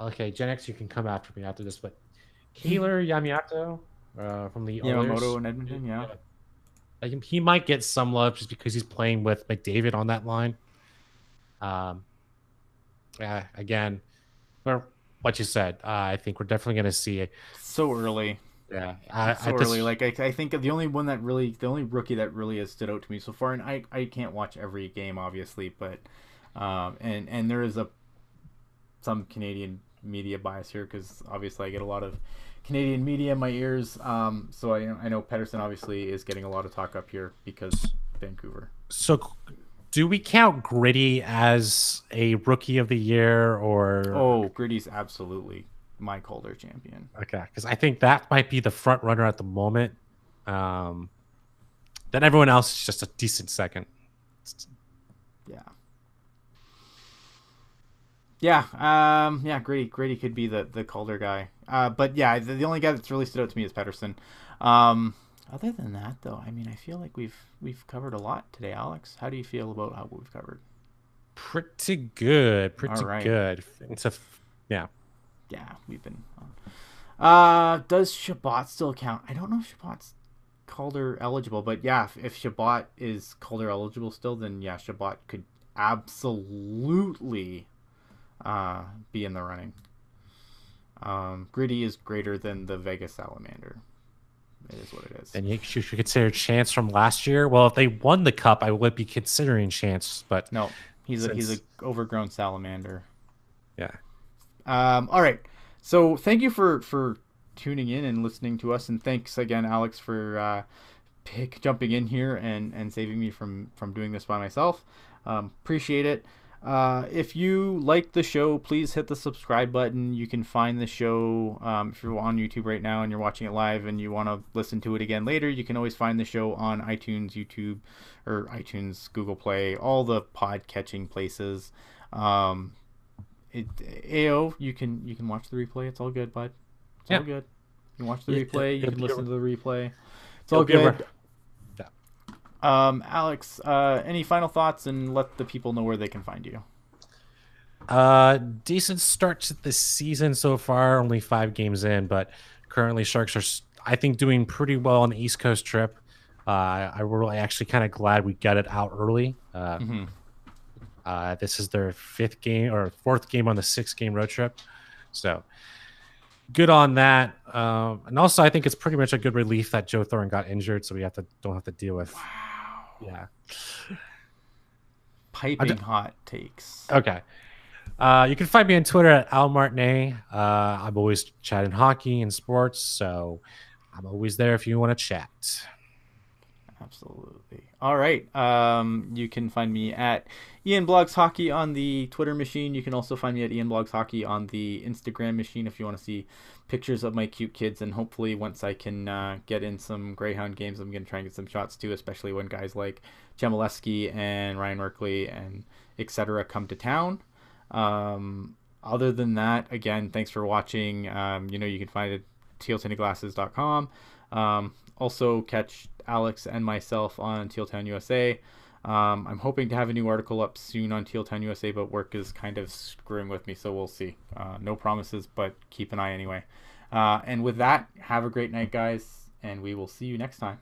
Okay, Gen X, you can come after me after this, but Kailer Yamamoto from the Yamamoto in Edmonton, yeah. Like, he might get some love just because he's playing with McDavid on that line. Yeah, again, for what you said, I think we're definitely going to see it. So early. Yeah, so early. Like I think the only rookie that really has stood out to me so far, and I can't watch every game obviously, but and there is some Canadian media bias here because obviously I get a lot of Canadian media in my ears. So I know Pettersson obviously is getting a lot of talk up here because Vancouver. So do we count Gritty as a rookie of the year or? Oh, Gritty's absolutely my Calder champion. Okay, because I think that might be the front runner at the moment. Then everyone else is just a decent second. Yeah. Gritty could be the Calder guy. But yeah, the only guy that's really stood out to me is Pettersson. Other than that, though, I mean, I feel like we've covered a lot today, Alex. How do you feel about how we've covered? Pretty good. Good. Yeah, we've been on. Does Shabbat still count? I don't know if Shabbat's Calder eligible, but yeah, if Shabbat is Calder eligible still, then yeah, Shabbat could absolutely be in the running. Gritty is greater than the Vegas Salamander. It is what it is. And you should consider Chance from last year. Well, if they won the cup, I would be considering Chance, but no, he's a overgrown salamander. Yeah. All right. So thank you for tuning in and listening to us, and thanks again, Alex, for jumping in here and saving me from doing this by myself. Appreciate it. If you like the show, please hit the subscribe button. You can find the show if you're on YouTube right now and you're watching it live and you want to listen to it again later. You can always find the show on iTunes, YouTube, or iTunes, Google Play, all the pod catching places. Um, AO, you can watch the replay. It's all good, bud. It's all good. You can watch the replay. You can listen to the replay. It's all good. Alex, any final thoughts, and let the people know where they can find you. Decent start to the season so far, only 5 games in, but currently Sharks are, I think, doing pretty well on the East Coast trip. I'm really actually kind of glad we got it out early. This is their 5th game or 4th game on the 6-game road trip, so good on that. And also, I think it's pretty much a good relief that Joe Thornton got injured, so we don't have to deal with. Wow. Yeah. Piping hot takes. Okay. You can find me on Twitter at Al Martinet. I'm always chatting hockey and sports, so I'm always there if you want to chat. Absolutely. All right. You can find me at Ian Blogs Hockey on the Twitter machine. You can also find me at Ian Blogs Hockey on the Instagram machine if you want to see pictures of my cute kids. And hopefully once I can get in some Greyhound games, I'm going to try and get some shots too, especially when guys like Chmielewski and Ryan Merkley and etc. come to town. Other than that, again, thanks for watching. You can find it at tealtintedglasses.com. Also catch Alex and myself on Teal Town USA. I'm hoping to have a new article up soon on Teal Town USA, but work is kind of screwing with me, so we'll see. No promises, but keep an eye anyway. And with that, have a great night, guys, and we will see you next time.